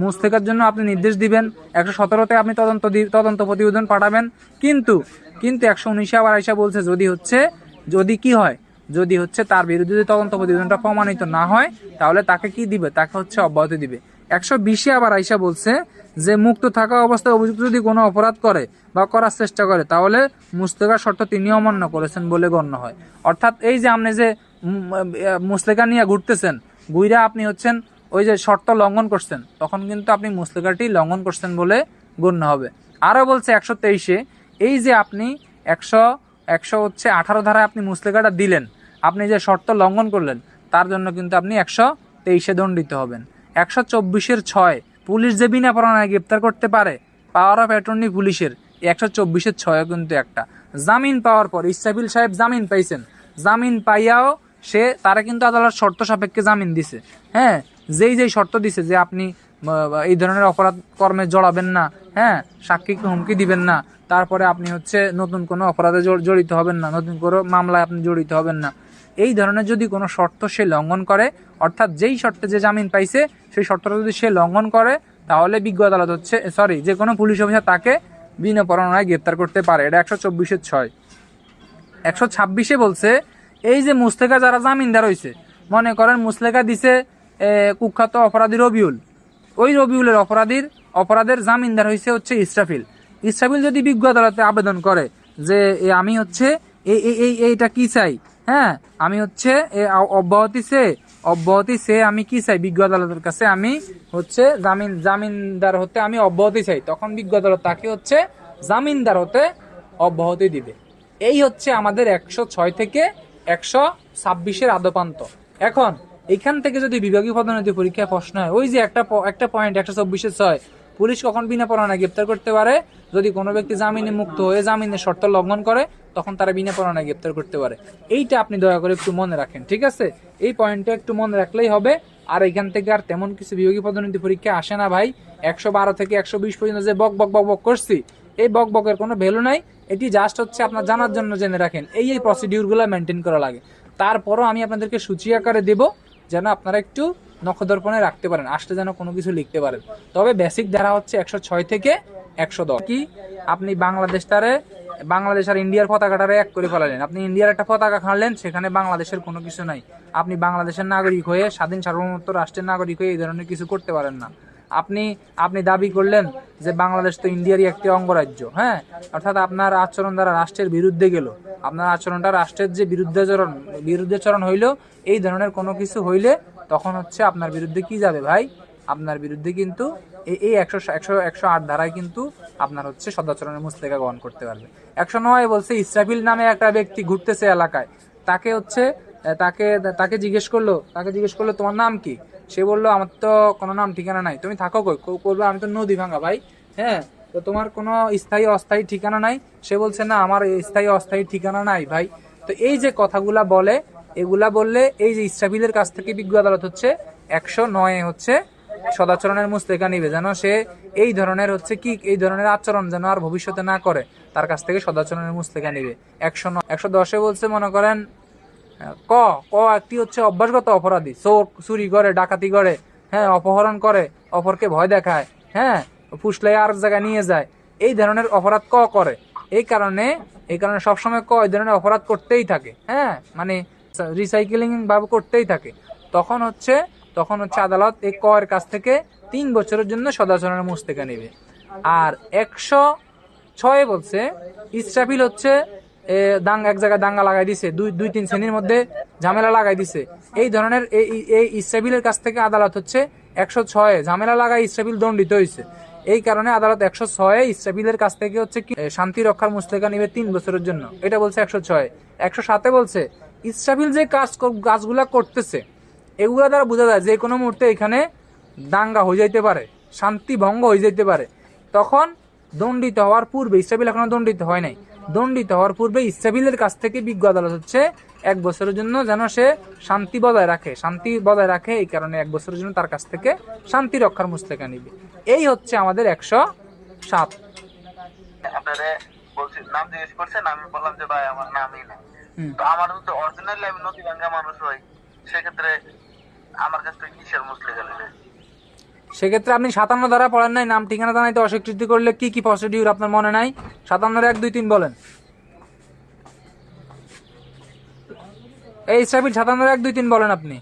মুসলেকার জন্য আপনি নির্দেশ দিবেন। 117-তে আপনি তদন্ত প্রতিবেদন পাঠাবেন। কিন্তু 119-এ আবার আইসা বলছে যদি কি হয়, যদি হচ্ছে তার বিরুদ্ধে যদি তদন্ত প্রতিবেদনটা প্রমাণিত না হয় তাহলে তাকে কি দিবে, তাকে হচ্ছে অব্যাহতি দিবে। 120-এ আবার আইসা বলছে যে মুক্ত থাকা অবস্থায় অভিযুক্ত যদি কোনো অপরাধ করে বা করার চেষ্টা করে তাহলে মুসলেকার শর্ত তিনি অমান্য করেছেন বলে গণ্য হয়। অর্থাৎ এই যে আপনি যে মুসলেকা নিয়ে ঘুরতেছেন, ঘুইরা আপনি হচ্ছেন ওই যে শর্ত লঙ্ঘন করছেন, তখন কিন্তু আপনি মুসলেকাটি লঙ্ঘন করছেন বলে গণ্য হবে। আরও বলছে 123-এ এই যে আপনি 118 ধারায় আপনি মুসলেকাটা দিলেন, আপনি যে শর্ত লঙ্ঘন করলেন তার জন্য কিন্তু আপনি 123-এ দণ্ডিত হবেন। 124-এর 6 পুলিশ যে বিনা পরোয়ানায় গ্রেপ্তার করতে পারে, পাওয়ার অফ অ্যাটর্নি পুলিশের 124-এর 6 কিন্তু একটা। জামিন পাওয়ার পর ইসরাফিল সাহেব জামিন পাইছেন, জামিন পাইয়াও তারা কিন্তু আদালত শর্ত সাপেক্ষে জামিন দিছে। হ্যাঁ, যেই শর্ত দিছে যে আপনি এই ধরনের অপরাধ কর্মে জড়াবেন না, হ্যাঁ, সাক্ষীকে হুমকি দিবেন না, তারপরে আপনি হচ্ছে নতুন কোনো অপরাধে জড়িত হবেন না, নতুন কোনো মামলায় আপনি জড়িত হবেন না। এই ধরনের যদি কোনো শর্ত সে লঙ্ঘন করে, অর্থাৎ যেই শর্তে যে জামিন পাইছে সেই শর্তটা যদি সে লঙ্ঘন করে তাহলে বিজ্ঞ আদালত হচ্ছে যে কোনো পুলিশ অফিসার তাকে বিনা পরোয়ানায় গ্রেপ্তার করতে পারে। এটা 124-এর 6। 126-এ বলছে এই যে মুসলেকা যারা জামিনদার হয়েছে, মনে করেন মুসলেকা দিছে কুখ্যাত অপরাধী রবিউল, ওই রবিউলের অপরাধের জামিনদার হয়েছে হচ্ছে ইসরাফিল যদি বিজ্ঞ আদালতে আবেদন করে যে আমি হচ্ছে এইটা কি চাই, হ্যাঁ, আমি হচ্ছে অব্যাহতি সে আমি কি চাই, বিজ্ঞ আদালতের কাছে আমি হচ্ছে জামিনদার হতে আমি অব্যাহতি চাই, তখন বিজ্ঞ আদালত তাকে হচ্ছে জামিনদার হতে অব্যাহতি দিবে। এই হচ্ছে আমাদের 106 থেকে 126-এর আদপান্ত। এখন এখান থেকে যদি বিভাগীয় পদোন্নতি পরীক্ষায় প্রশ্ন হয়, ওই যে একটা পয়েন্ট 124-এর 6, পুলিশ কখন বিনা পরোয়ানায় গ্রেপ্তার করতে পারে, যদি কোনো ব্যক্তি জামিনে মুক্ত হয়ে জামিনের শর্ত লঙ্ঘন করে তখন তারা বিনা পরোয়ানায় গ্রেপ্তার করতে পারে। এইটা আপনি দয়া করে একটু মনে রাখেন, ঠিক আছে। এই পয়েন্টটা একটু মনে রাখলেই হবে। আর এখান থেকে আর তেমন কিছু বিভাগীয় পদোন্নতি পরীক্ষা আসে না ভাই। 112 থেকে 120 পর্যন্ত যে বক করছি, এই বকের কোনো ভ্যালু নাই। এটি জাস্ট হচ্ছে আপনার জানার জন্য জেনে রাখেন এই প্রসিডিউরগুলো মেনটেন করা লাগে। তারপরও আমি আপনাদেরকে সূচি আকারে দেব যেন আপনারা একটু নখদর্পণে রাখতে পারেন, আসলে যেন কোনো কিছু লিখতে পারেন। তবে বেসিক ধারা হচ্ছে 106 থেকে 110। কি আপনি বাংলাদেশ আর ইন্ডিয়ার পতাকাটারে এক করে ফেলালেন, আপনি ইন্ডিয়ার একটা পতাকা খাড়লেন, সেখানে বাংলাদেশের কোনো কিছু নাই। আপনি বাংলাদেশের নাগরিক হয়ে, স্বাধীন সার্বভৌমত্ব রাষ্ট্রের নাগরিক হয়ে এই ধরনের কিছু করতে পারেন না। আপনি আপনি দাবি করলেন যে বাংলাদেশ তো ইন্ডিয়ারই একটি অঙ্গরাজ্য, হ্যাঁ, অর্থাৎ আপনার আচরণ দ্বারা রাষ্ট্রের বিরুদ্ধে গেল, আপনার আচরণটা রাষ্ট্রের যে বিরুদ্ধাচরণ হইল, এই ধরনের কোনো কিছু হইলে তখন হচ্ছে আপনার বিরুদ্ধে কি যাবে ভাই, আপনার বিরুদ্ধে কিন্তু এই 108 ধারায় কিন্তু আপনার হচ্ছে সদাচরণের মুসলেকা গ্রহণ করতে পারবে। 109 বলছে ইসরাফিল নামে একটা ব্যক্তি ঘুরতেছে এলাকায়, তাকে হচ্ছে তাকে জিজ্ঞেস করলো তোমার নাম কি? সে বললো আমার তো কোনো নাম ঠিকানা নাই। তুমি থাকো কই? করবে আমি তো নদী ভাঙা ভাই, হ্যাঁ, তো তোমার কোনো স্থায়ী অস্থায়ী ঠিকানা নাই? সে বলছে না আমার স্থায়ী অস্থায়ী ঠিকানা নাই ভাই। তো এই যে কথাগুলা বলে, এগুলা বললে এই যে ইসরাফিলের কাছ থেকে বিজ্ঞ আদালত হচ্ছে 109 হচ্ছে সদাচরণের মুসলেকা নিবে, যেন সে এই ধরনের হচ্ছে কি এই ধরনের আচরণ যেন আর ভবিষ্যতে না করে, তার কাছ থেকে সদাচরণের মুসলেকা নিবে। 109 110 বলছে মনে করেন ক ক একটি হচ্ছে অভ্যাসগত অপরাধী, চোর চুরি করে, ডাকাতি করে, হ্যাঁ, অপহরণ করে, অপরকে ভয় দেখায়, হ্যাঁ, ফুসলাই আর জায়গায় নিয়ে যায়, এই ধরনের অপরাধ ক করে। এই কারণে সবসময় ক এই ধরনের অপরাধ করতেই থাকে, হ্যাঁ, মানে রিসাইকেলিং ভাবে করতেই থাকে। তখন হচ্ছে আদালত এই ক এর কাছ থেকে 3 বছরের জন্য সদাচরণের মুসলেকা নেবে। আর 106 বলছে ইসরাফিল হচ্ছে এক জায়গায় দাঙ্গা লাগাই দিছে, দুই তিন শ্রেণীর মধ্যে ঝামেলা লাগাই দিছে, এই ধরনের এই ইসরাফিলের কাছ থেকে আদালত হচ্ছে 106 ঝামেলা লাগাই ইসরাফিল দণ্ডিত হয়েছে। এই কারণে আদালত 106 ইসরাফিলের কাছ থেকে হচ্ছে কি শান্তি রক্ষার মুসলেকা নিবে 3 বছরের জন্য, এটা বলছে 106। 107 বলছে ইসরাফিল যে কাজগুলা করতেছে এগুলা দ্বারা বোঝা যায় যে কোনো মুহূর্তে এখানে দাঙ্গা হয়ে যাইতে পারে, শান্তি ভঙ্গ হয়ে যাইতে পারে। তখন দণ্ডিত হওয়ার পূর্বে, ইসরাফিল এখনো দণ্ডিত হয় নাই, দণ্ডিত হওয়ার পূর্বে ইসরাফিলের কাছ থেকে বিজ্ঞ আদালত হচ্ছে 1 বছরের জন্য যেন সে শান্তি বজায় রাখে, এই কারণে 1 বছরের জন্য তার কাছ থেকে শান্তি রক্ষার মুসলেকা নিবে। এই হচ্ছে আমাদের 107। আপনারে বলছি নাম জিজ্ঞেস করছেন, আমি বললাম যে ভাই আমার নামই না। তো আমার যদি অরিজিনালি আমি নদী ভাঙ্গা মানুষ হই, সেক্ষেত্রে আমার কাছ থেকে কিসের মুসলেকা নেবে? সেক্ষেত্রে আপনি 57 ধারা পড়েন নাই, নাম ঠিকানা জানাইতে অস্বীকৃতি করলে কি কি প্রসিডিউর আপনার মনে নাই? 57 1 2 3 বলেন। এই ইসরাফিল 57 1 2 3 বলেন আপনি,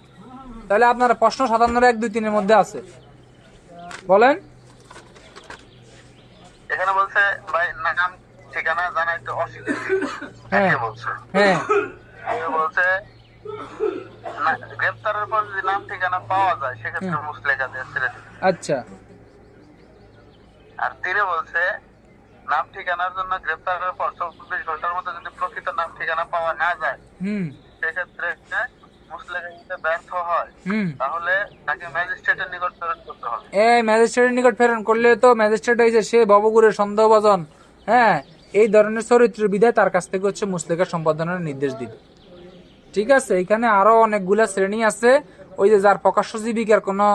তাহলে আপনার প্রশ্ন 57 1 2 3 এর মধ্যে আছে, বলেন। এখানে বলছে ভাই নাম ঠিকানা জানাইতে অস্বীকৃতি, হ্যাঁ বলছে। হ্যাঁ বলছে গ্রেপ্তারের পর যদি নাম ঠিকানা পাওয়া যায় সেক্ষেত্রে মুসলেকা দিয়ে ছেড়ে দিবে। আচ্ছা। আর তিনি বলছে নাম ঠিকানার জন্য গ্রেপ্তারের পর 24 ঘন্টার মধ্যে যদি প্রকৃত নাম ঠিকানা পাওয়া না যায়, সেক্ষেত্রে মুসলেকা দিতে ব্যর্থ হয়, তাহলে তাকে ম্যাজিস্ট্রেটের নিকট প্রেরণ করতে হবে। এই ম্যাজিস্ট্রেটের নিকট প্রেরণ করলে তো ম্যাজিস্ট্রেট হইছে সে ভবগুরের সন্দেহভাজন, হ্যাঁ, এই ধরনের চরিত্রের বিধায় তার কাছ থেকে হচ্ছে মুসলেকা সম্পাদনের নির্দেশ দিবে। ঠিক আছে, এখানে আরো অনেকগুলা শ্রেণী আছে। ওই যে যার প্রকাশ্য জীবিকার কোনো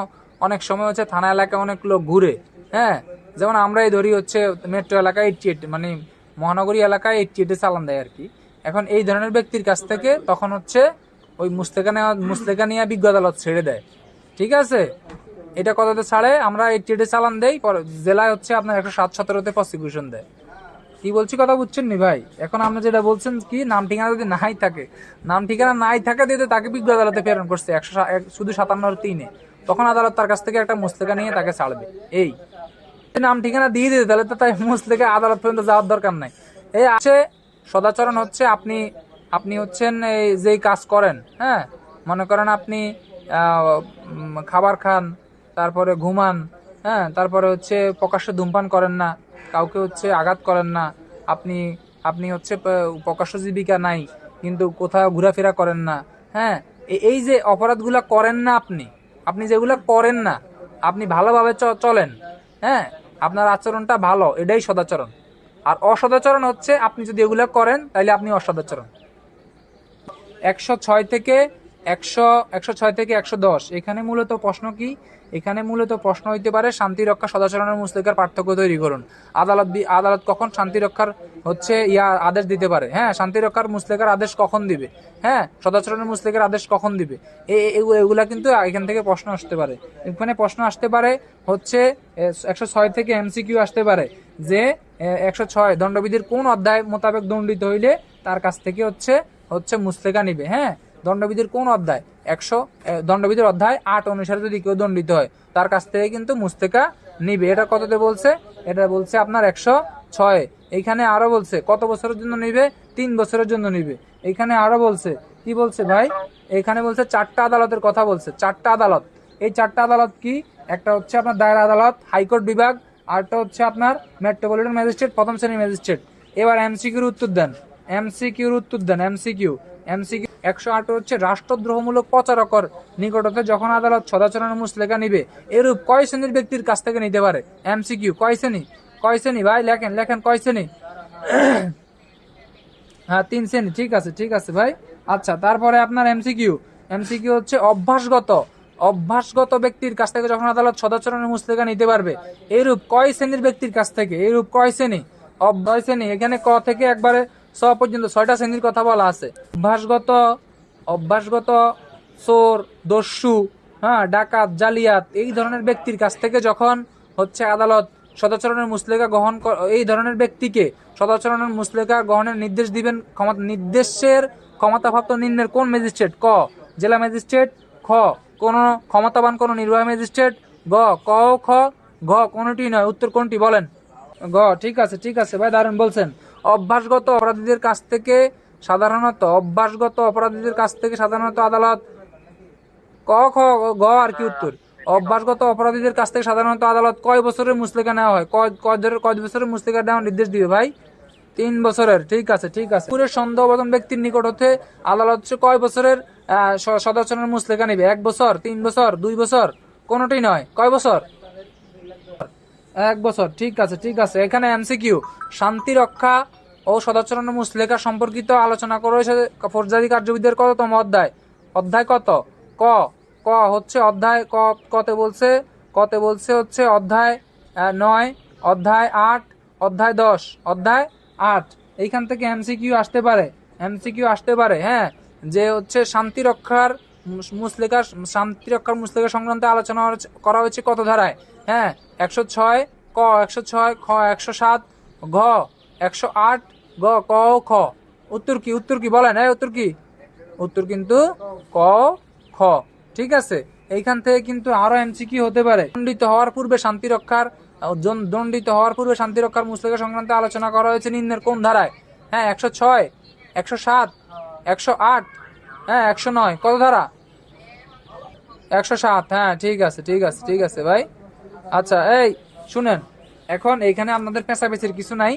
অনেক সময় হচ্ছে থানা এলাকায় অনেক লোক ঘুরে, হ্যাঁ, যেমন আমরাই ধরি হচ্ছে মেট্রো এলাকায় 88 মানে মহানগরী এলাকায় 88 চালান দেয় আর কি। এখন এই ধরনের ব্যক্তির কাছ থেকে তখন হচ্ছে ওই মুসলেকা নিয়ে বিজ্ঞ আদালত ছেড়ে দেয়। ঠিক আছে, এটা কততে ছাড়ে? আমরা 88 চালান দেই, জেলায় হচ্ছে আপনার 107-17 প্রসিকিউশন দেয়। কি বলছি কথা বুঝছেন নি ভাই? এখন আপনি যেটা বলছেন কি নাম ঠিকানা যদি নাই থাকে দিয়ে তাকে বিজ্ঞ আদালতে প্রেরণ করছে শুধু 57-3, তখন আদালত তার কাছ থেকে একটা মুসলেকা নিয়ে তাকে ছাড়বে। এই নাম ঠিকানা দিয়ে দিতে তাহলে তো তাই মুসলেকা আদালত পর্যন্ত যাওয়ার দরকার নাই। এই আছে সদাচরণ হচ্ছে আপনি হচ্ছেন এই যেই কাজ করেন, হ্যাঁ, মনে করেন আপনি খাবার খান, তারপরে ঘুমান, হ্যাঁ, তারপরে হচ্ছে প্রকাশ্য ধূমপান করেন না, কাউকে হচ্ছে আঘাত করেন না, আপনি হচ্ছে প্রকাশ্য জীবিকা নাই কিন্তু কোথাও ঘোরাফেরা করেন না, হ্যাঁ, এই যে অপরাধগুলা করেন না, আপনি যেগুলা করেন না, আপনি ভালোভাবে চলেন, হ্যাঁ, আপনার আচরণটা ভালো, এটাই সদাচরণ। আর অসদাচরণ হচ্ছে আপনি যদি এগুলা করেন তাহলে আপনি অসদাচরণ। 106 থেকে 110 এখানে মূলত প্রশ্ন কি? এখানে মূলত প্রশ্ন হইতে পারে শান্তি রক্ষা সদাচরণের মুসলেকার পার্থক্য তৈরি করুন। আদালত কখন শান্তি রক্ষার হচ্ছে আদেশ দিতে পারে, হ্যাঁ, শান্তি রক্ষার মুসলেকার আদেশ কখন দিবে, হ্যাঁ, সদাচরণের মুসলেকার আদেশ কখন দিবে, এগুলা কিন্তু এখান থেকে প্রশ্ন আসতে পারে। এখানে প্রশ্ন আসতে পারে হচ্ছে 106 থেকে এমসিকিউ আসতে পারে যে 106 দণ্ডবিধির কোন অধ্যায় মোতাবেক দণ্ডিত হইলে তার কাছ থেকে হচ্ছে মুসলেকা নিবে, হ্যাঁ, দণ্ডবিধির কোন অধ্যায়? দণ্ডবিধির অধ্যায় 8 অনুসারে যদি কেউ দণ্ডিত হয় তার কাছ থেকে কিন্তু মুস্তেকা নিবে। এটা কততে বলছে? এটা বলছে আপনার 106। এইখানে আরো বলছে কত বছরের জন্য নিবে? 3 বছরের জন্য নিবে। এখানে আরো বলছে, কি বলছে ভাই? এখানে বলছে 4টা আদালতের কথা বলছে, 4টা আদালত। এই 4টা আদালত কি? একটা হচ্ছে আপনার দায়রা আদালত, হাইকোর্ট বিভাগ, আরটা হচ্ছে আপনার মেট্রোপলিটন ম্যাজিস্ট্রেট, প্রথম শ্রেণীর ম্যাজিস্ট্রেট। এবার এমসিকিউর উত্তর দেন, এমসিকিউ 108 হচ্ছে রাষ্ট্রদ্রোহমূলক প্রচারকর নিকট হতে যখন আদালত সদাচরণের মুসলেকা নিবে এরূপ কয় শ্রেণীর ব্যক্তির কাছ থেকে নিতে পারে? এমসিকিউ কয় শ্রেণী ভাই? লেখেন কয় শ্রেণী? হ্যাঁ 3 শ্রেণী। ঠিক আছে ভাই। আচ্ছা, তারপরে আপনার এমসিকিউ হচ্ছে অভ্যাসগত ব্যক্তির কাছ থেকে যখন আদালত সদাচরণের মুসলেকা নিতে পারবে এরূপ কয় শ্রেণীর ব্যক্তির কাছ থেকে? এরূপ কয় শ্রেণী? শ্রেণী। এখানে ক থেকে একবারে স পর্যন্ত 6টা শ্রেণীর কথা বলা আছে। অভ্যাসগত চোর, দস্যু, হ্যাঁ, ডাকাত, জালিয়াত এই ধরনের ব্যক্তির কাছ থেকে যখন হচ্ছে আদালত সদাচরণের মুসলেকা গ্রহণ, এই ধরনের ব্যক্তিকে সদাচরণের মুসলেকা গ্রহণের নির্দেশ দিবেন। নির্দেশের ক্ষমতাপ্রাপ্ত নিম্নের কোন ম্যাজিস্ট্রেট? ক, জেলা ম্যাজিস্ট্রেট। খ, কোন ক্ষমতাবান কোন নির্বাহী ম্যাজিস্ট্রেট। গ, ক ও খ। ঘ, কোনটি নয়। উত্তর কোনটি বলেন? গ। ঠিক আছে ভাই, দারুণ বলছেন। অভ্যাসগত অপরাধীদের কাছ থেকে সাধারণত আদালত ক, খ, গ আর কি উত্তর? অভ্যাসগত অপরাধীদের কাছ থেকে সাধারণত আদালত কয় বছরের মুসলেকা নেওয়া হয়? কয় বছরের মুসলেকা নেওয়ার নির্দেশ দিবে ভাই? 3 বছরের। ঠিক আছে। পুরো সন্দেহভাজন ব্যক্তির নিকট হতে আদালত কয় বছরের সদাচরণের মুসলেকা নিবে? 1 বছর, 3 বছর, 2 বছর, কোনটি নয়। কয় বছর? 1 বছর। ঠিক আছে। এখানে এমসিকিউ শান্তি রক্ষা ও সদাচরণের মুসলেকা সম্পর্কিত আলোচনা করা হয়েছে ফৌজদারি কার্যবিধির কততম অধ্যায়? অধ্যায় কত? ক হচ্ছে অধ্যায় কতে বলছে হচ্ছে অধ্যায় 9, অধ্যায় 8, অধ্যায় 10, অধ্যায় 8। এইখান থেকে এমসিকিউ আসতে পারে, হ্যাঁ, যে হচ্ছে শান্তি রক্ষার মুসলেকা সংক্রান্ত আলোচনা করা হয়েছে কত ধারায়? হ্যাঁ, 106 ক, 106 খ, 107 ঘ, 108 গ, ক ও খ। উত্তর কি বলেন? উত্তর কিন্তু ক, খ। ঠিক আছে। এইখান থেকে কিন্তু আরো এমসিকিউ হতে পারে। দণ্ডিত হওয়ার পূর্বে শান্তি রক্ষার মুসলেকা সংক্রান্ত আলোচনা করা হয়েছে নিম্নের কোন ধারায়? হ্যাঁ, 106, 107, 108, হ্যাঁ 109। কত ধারা? 107। হ্যাঁ, ঠিক আছে ভাই। আচ্ছা, এই শুনেন, এখন এইখানে আপনাদের পেঁচাপেচির কিছু নাই।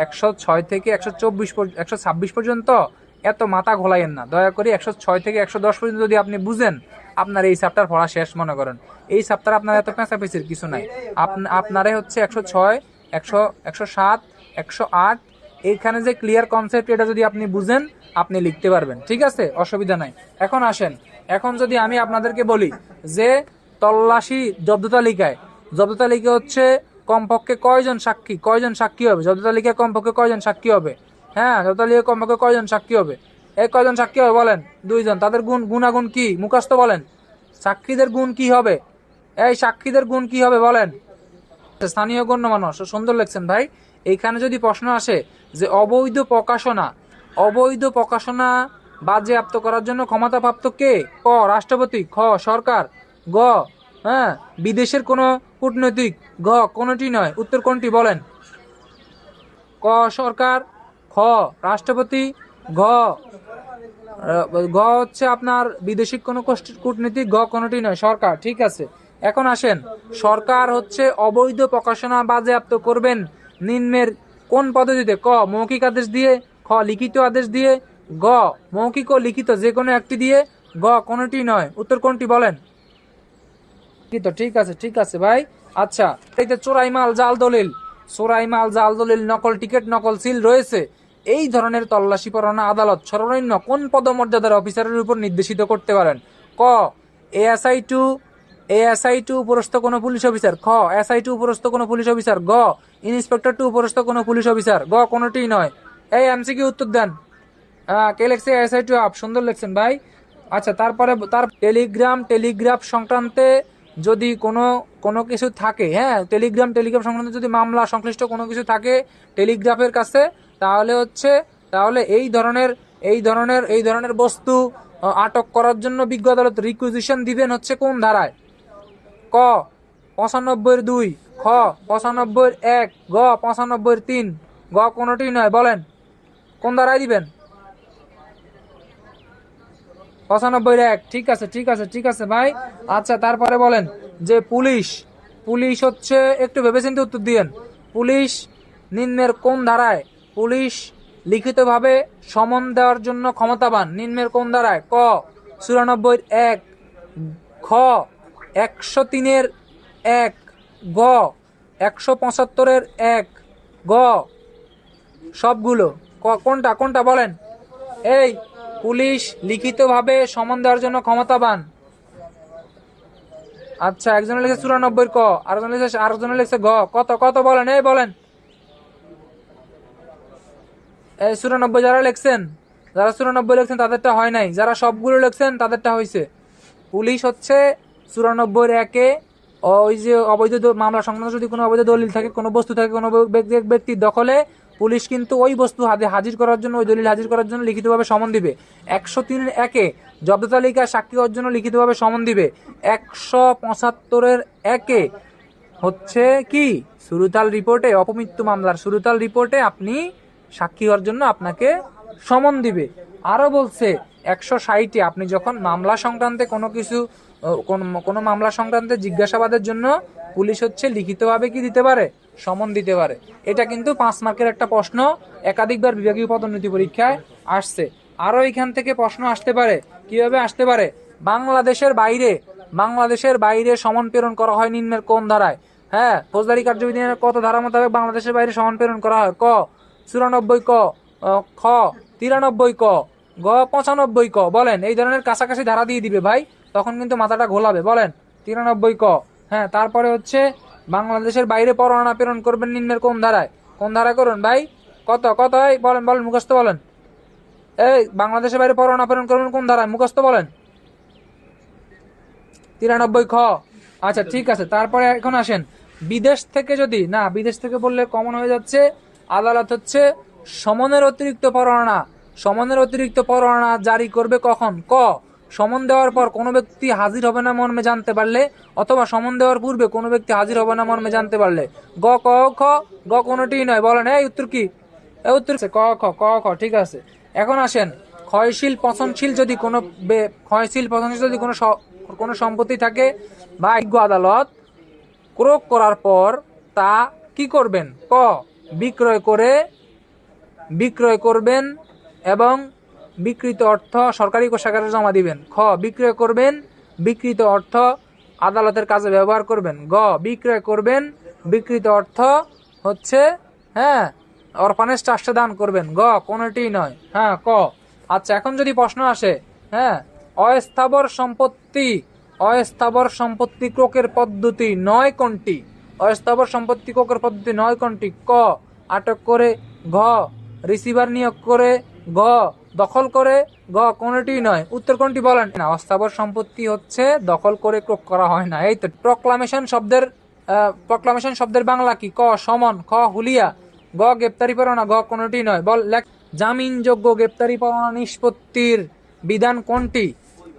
106 থেকে 126 পর্যন্ত এত মাথা ঘোলাইয়েন না দয়া করে। 106 থেকে 110 পর্যন্ত যদি আপনি বুঝেন, আপনার এই চ্যাপ্টার পড়া শেষ মনে করেন। এই চ্যাপ্টার আপনার এত পেঁচাপেচির কিছু নাই। আপনারে হচ্ছে 106, 107, 108 এইখানে যে ক্লিয়ার কনসেপ্ট, এটা যদি আপনি বুঝেন আপনি লিখতে পারবেন। ঠিক আছে, অসুবিধা নাই। এখন আসেন, এখন যদি আমি আপনাদেরকে বলি যে তল্লাশি জব্দ তালিকায় হচ্ছে কমপক্ষে কয়জন সাক্ষী হবে? জব্দ তালিকায় কমপক্ষে কয়জন সাক্ষী হবে? হ্যাঁ, জব্দ তালিকায় কমপক্ষে কয়জন সাক্ষী হবে? কয়জন সাক্ষী হবে বলেন? 2 জন। তাদের গুণাগুণ কি? মুখস্থ বলেন। সাক্ষীদের গুণ কি হবে? সাক্ষীদের গুণ কি হবে বলেন? স্থানীয় গণ্যমান্য। সুন্দর লেখছেন ভাই। এইখানে যদি প্রশ্ন আসে যে অবৈধ প্রকাশনা বাজেয়াপ্ত করার জন্য ক্ষমতাপ্রাপ্ত কে? ক, রাষ্ট্রপতি। খ, সরকার। গ, হ্যাঁ, বিদেশের কোন কূটনৈতিক। ঘ, কোনটি নয়। উত্তর কোনটি বলেন? ক, সরকার। খ, রাষ্ট্রপতি। ঘ হচ্ছে আপনার বিদেশি কোন কূটনীতিক। ঘ, কোনটি নয়, সরকার। ঠিক আছে। এখন আসেন, সরকার হচ্ছে অবৈধ প্রকাশনা বাজেয়াপ্ত করবেন নিম্নের কোন পদ্ধতিতে? ক, মৌখিক আদেশ দিয়ে। খ, লিখিত আদেশ দিয়ে। গ, মৌখিক ও লিখিত যে কোনো একটি দিয়ে। গ, কোনটি নয়। উত্তর কোনটি বলেন? ঠিক আছে ভাই। আচ্ছা, এই যে চোরাই মাল, জাল দলিল, নকল টিকিট, নকল সিল রয়েছে, এই ধরনের তল্লাশি পরোয়ানা আদালত সর্বনিম্ন কোন পদমর্যাদার অফিসারের উপর নির্দেশিত করতে পারেন? ক, এএসআই টু উপরস্থ কোনো পুলিশ অফিসার। খ, এসআই টু উপরস্থ কোনো পুলিশ অফিসার। গ, ইন্সপেক্টর টু উপরস্থ কোনো পুলিশ অফিসার। গ, কোনটি নয়। এই এমসিকিউ উত্তর দেন। কে লেখছে? SI two. আপ সুন্দর লেখছেন ভাই। আচ্ছা, তারপরে টেলিগ্রাফ সংক্রান্তে যদি কোনো কিছু থাকে, হ্যাঁ, টেলিগ্রাফ সংক্রান্ত যদি মামলা সংশ্লিষ্ট কোনো কিছু থাকে টেলিগ্রাফের কাছে, তাহলে এই ধরনের বস্তু আটক করার জন্য বিজ্ঞ আদালত রিকুইজিশন দিবেন হচ্ছে কোন ধারায়? ক 95-2, খ 95-1, গ 95-3, গ কোনটি নয়। বলেন কোন ধারায় দিবেন? 95-1। ঠিক আছে ঠিক আছে ঠিক আছে ভাই। আচ্ছা তারপরে বলেন যে পুলিশ হচ্ছে, একটু ভেবেচিন্তে উত্তর দিয়েন। পুলিশ নিম্নের কোন ধারায় পুলিশ লিখিতভাবে সমন দেওয়ার জন্য ক্ষমতাবান? নিম্নের কোন ধারায়? ক 94-1, খ 103-1, গ 175-1, গ সবগুলো। কোনটা কোনটা বলেন? এই পুলিশ লিখিতভাবে সমন দেওয়ার জন্য ক্ষমতাবান। আচ্ছা একজনে লিখেছে 94 ক, আরেকজনে লিখেছে গ। কত কত বলেন, এই বলেন। এই 94 যারা লিখছেন, যারা 94 লিখছেন তাদেরটা হয় নাই, যারা সবগুলো লিখছেন তাদেরটা হয়েছে। পুলিশ হচ্ছে 94-1-এ ওই যে অবৈধ মামলা সংক্রান্ত যদি কোনো অবৈধ দলিল থাকে, কোনো বস্তু থাকে কোনো ব্যক্তির দখলে, পুলিশ কিন্তু ওই বস্তু হাজির করার জন্য, ওই দলিল হাজির করার জন্য লিখিতভাবে সমন দিবে। 103-1-এ জব্দ তালিকা সাক্ষী হওয়ার জন্য লিখিতভাবে সমন দিবে। 175-1-এ হচ্ছে কি সুরতাল রিপোর্টে, অপমৃত্যু মামলার সুরতাল রিপোর্টে আপনি সাক্ষী হওয়ার জন্য আপনাকে সমন দিবে। আরো বলছে 160-এ আপনি যখন মামলা সংক্রান্তে কোনো মামলা সংক্রান্তে জিজ্ঞাসাবাদের জন্য পুলিশ হচ্ছে লিখিতভাবে কি দিতে পারে? সমন দিতে পারে। এটা কিন্তু 5 মার্কের একটা প্রশ্ন, একাধিকবার বিভাগীয় পদোন্নতি পরীক্ষায় আসছে। আরো এখান থেকে প্রশ্ন আসতে পারে। কিভাবে আসতে পারে? বাংলাদেশের বাইরে সমন প্রেরণ করা হয় নিম্নের কোন ধারায়? হ্যাঁ, ফৌজদারি কার্যবিধির কত ধারা মোতাবেক বাংলাদেশের বাইরে সমন প্রেরণ করা হয়? ক 94 ক, খ 93 ক, গ 95 ক। বলেন, এই ধরনের কাছাকাছি ধারা দিয়ে দিবে ভাই, তখন কিন্তু মাথাটা ঘোলাবে। বলেন 93 ক। হ্যাঁ, তারপরে হচ্ছে বাংলাদেশের বাইরে পরোয়ানা প্রেরণ করবেন নিম্নের কোন ধারায়? কোন ধারায় করুন ভাই? কত কত? এই বলেন বলেন, মুখস্থ বলেন। এই বাংলাদেশের বাইরে পরোয়ানা প্রেরণ করবেন কোন ধারায়? মুখস্থ বলেন। 93 খ। আচ্ছা ঠিক আছে। তারপরে এখন আসেন, বিদেশ থেকে বললে কমন হয়ে যাচ্ছে। আদালত হচ্ছে সমনের অতিরিক্ত পরোয়ানা জারি করবে কখন? ক সমন দেওয়ার পর কোনো ব্যক্তি হাজির হবে না মর্মে জানতে পারলে, অথবা সমন দেওয়ার পূর্বে কোনো ব্যক্তি হাজির হবে না মর্মে জানতে পারলে। গ ক খ, গ কোনোটিই নয়। বলেন এই উত্তর কি? উত্তর ক খ। ঠিক আছে। এখন আসেন, ক্ষয়শীল পচনশীল যদি কোনো সম্পত্তি থাকে বা বিজ্ঞ আদালত ক্রয় করার পর তা কি করবেন? ক বিক্রয় করবেন এবং বিকৃত অর্থ সরকারি কোষাগারে জমা দিবেন। খ বিক্রয় করবেন, বিকৃত অর্থ আদালতের কাজে ব্যবহার করবেন। গ বিক্রয় করবেন, বিকৃত অর্থ হচ্ছে অরফানেজ ট্রাস্টে দান করবেন। গ কোনোটি নয়। হ্যাঁ ক। আচ্ছা এখন যদি প্রশ্ন আসে, অস্থাবর সম্পত্তি ক্রয়ের পদ্ধতি নয় কোনটি? অস্থাবর সম্পত্তি ক্রয়ের পদ্ধতি নয় কোনটি? ক আটক করে, ঘ রিসিভার নিয়োগ করে, গ দখল করে, গ কোনটি নয়। উত্তর কোনটি বলেন? না, অস্থাবর সম্পত্তি হচ্ছে দখল করে ক্রয় করা হয় না। এই তো। প্রক্লামেশন শব্দের বাংলা কি? ক সমন, খ হুলিয়া, গ গ্রেপ্তারি পরোয়ানা, গ কোনটি নয়। বল লেখ। জামিনযোগ্য গ্রেপ্তারি পরোয়ানা নিষ্পত্তির বিধান কোনটি?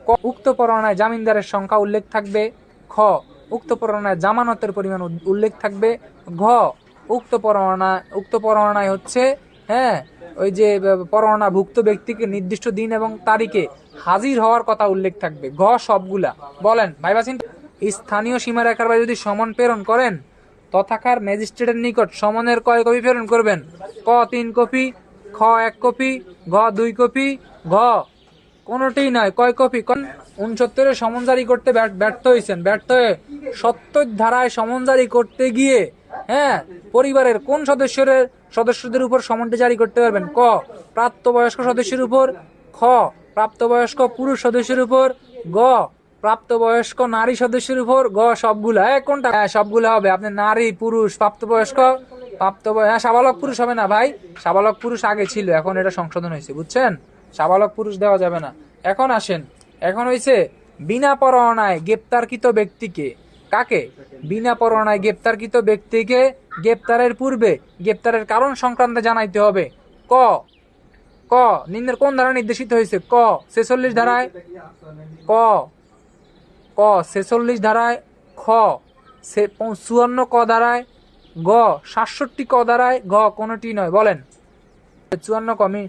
ক উক্ত পরোয়ানায় জামিনদারের সংখ্যা উল্লেখ থাকবে। খ উক্ত পরোয়ানায় জামানতের পরিমাণ উল্লেখ থাকবে। ঘ উক্ত পরোয়ানায় হচ্ছে ওই যে পরোয়ানাভুক্ত ব্যক্তিকে নির্দিষ্ট দিন এবং তারিখে হাজির হওয়ার কথা উল্লেখ থাকবে। ঘ সবগুলা। বলেন ভাইবাসিন। স্থানীয় সীমারেখার বাইরে যদি সমন প্রেরণ করেন, তথাকার ম্যাজিস্ট্রেটের নিকট সমনের কয় কপি প্রেরণ করবেন? ক 3 কপি, খ 1 কপি, ঘ 2 কপি, ঘ কোনটি নয়। কয় কপি? 69-এ সমন জারি করতে ব্যর্থ হয়েছেন। ব্যর্থ হয়ে 70 ধারায় সমন জারি করতে গিয়ে পরিবারের কোন সদস্যদের উপর সমনটি জারি করতে পারবেন? ক প্রাপ্তবয়স্ক সদস্যের উপর, খ প্রাপ্তবয়স্ক পুরুষ সদস্যের উপর, গ প্রাপ্তবয়স্ক নারী সদস্যের উপর, গ সবগুলা। কোনটা? সবগুলা হবে। আপনি নারী, পুরুষ, সাবালক পুরুষ হবে না ভাই। সাবালক পুরুষ আগে ছিল, এখন এটা সংশোধন হয়েছে, বুঝছেন? সাবালক পুরুষ দেওয়া যাবে না। এখন আসেন, এখন হয়েছে বিনা পরোয়ানায় গ্রেপ্তারকৃত ব্যক্তিকে, কাকে? বিনা পরোয়ানায় গ্রেপ্তারকৃত ব্যক্তিকে গ্রেপ্তারের পূর্বে গ্রেপ্তারের কারণ সংক্রান্তে জানাইতে হবে। ক ক নিম্নের কোন ধারা নির্দেশিত হয়েছে? ক 46 ধারায়, ক ক 46 ধারায়, খ 54 ক ধারায়, গ 67 ক ধারায়, ঘ কোনটি নয়। বলেন 54 ক। আমি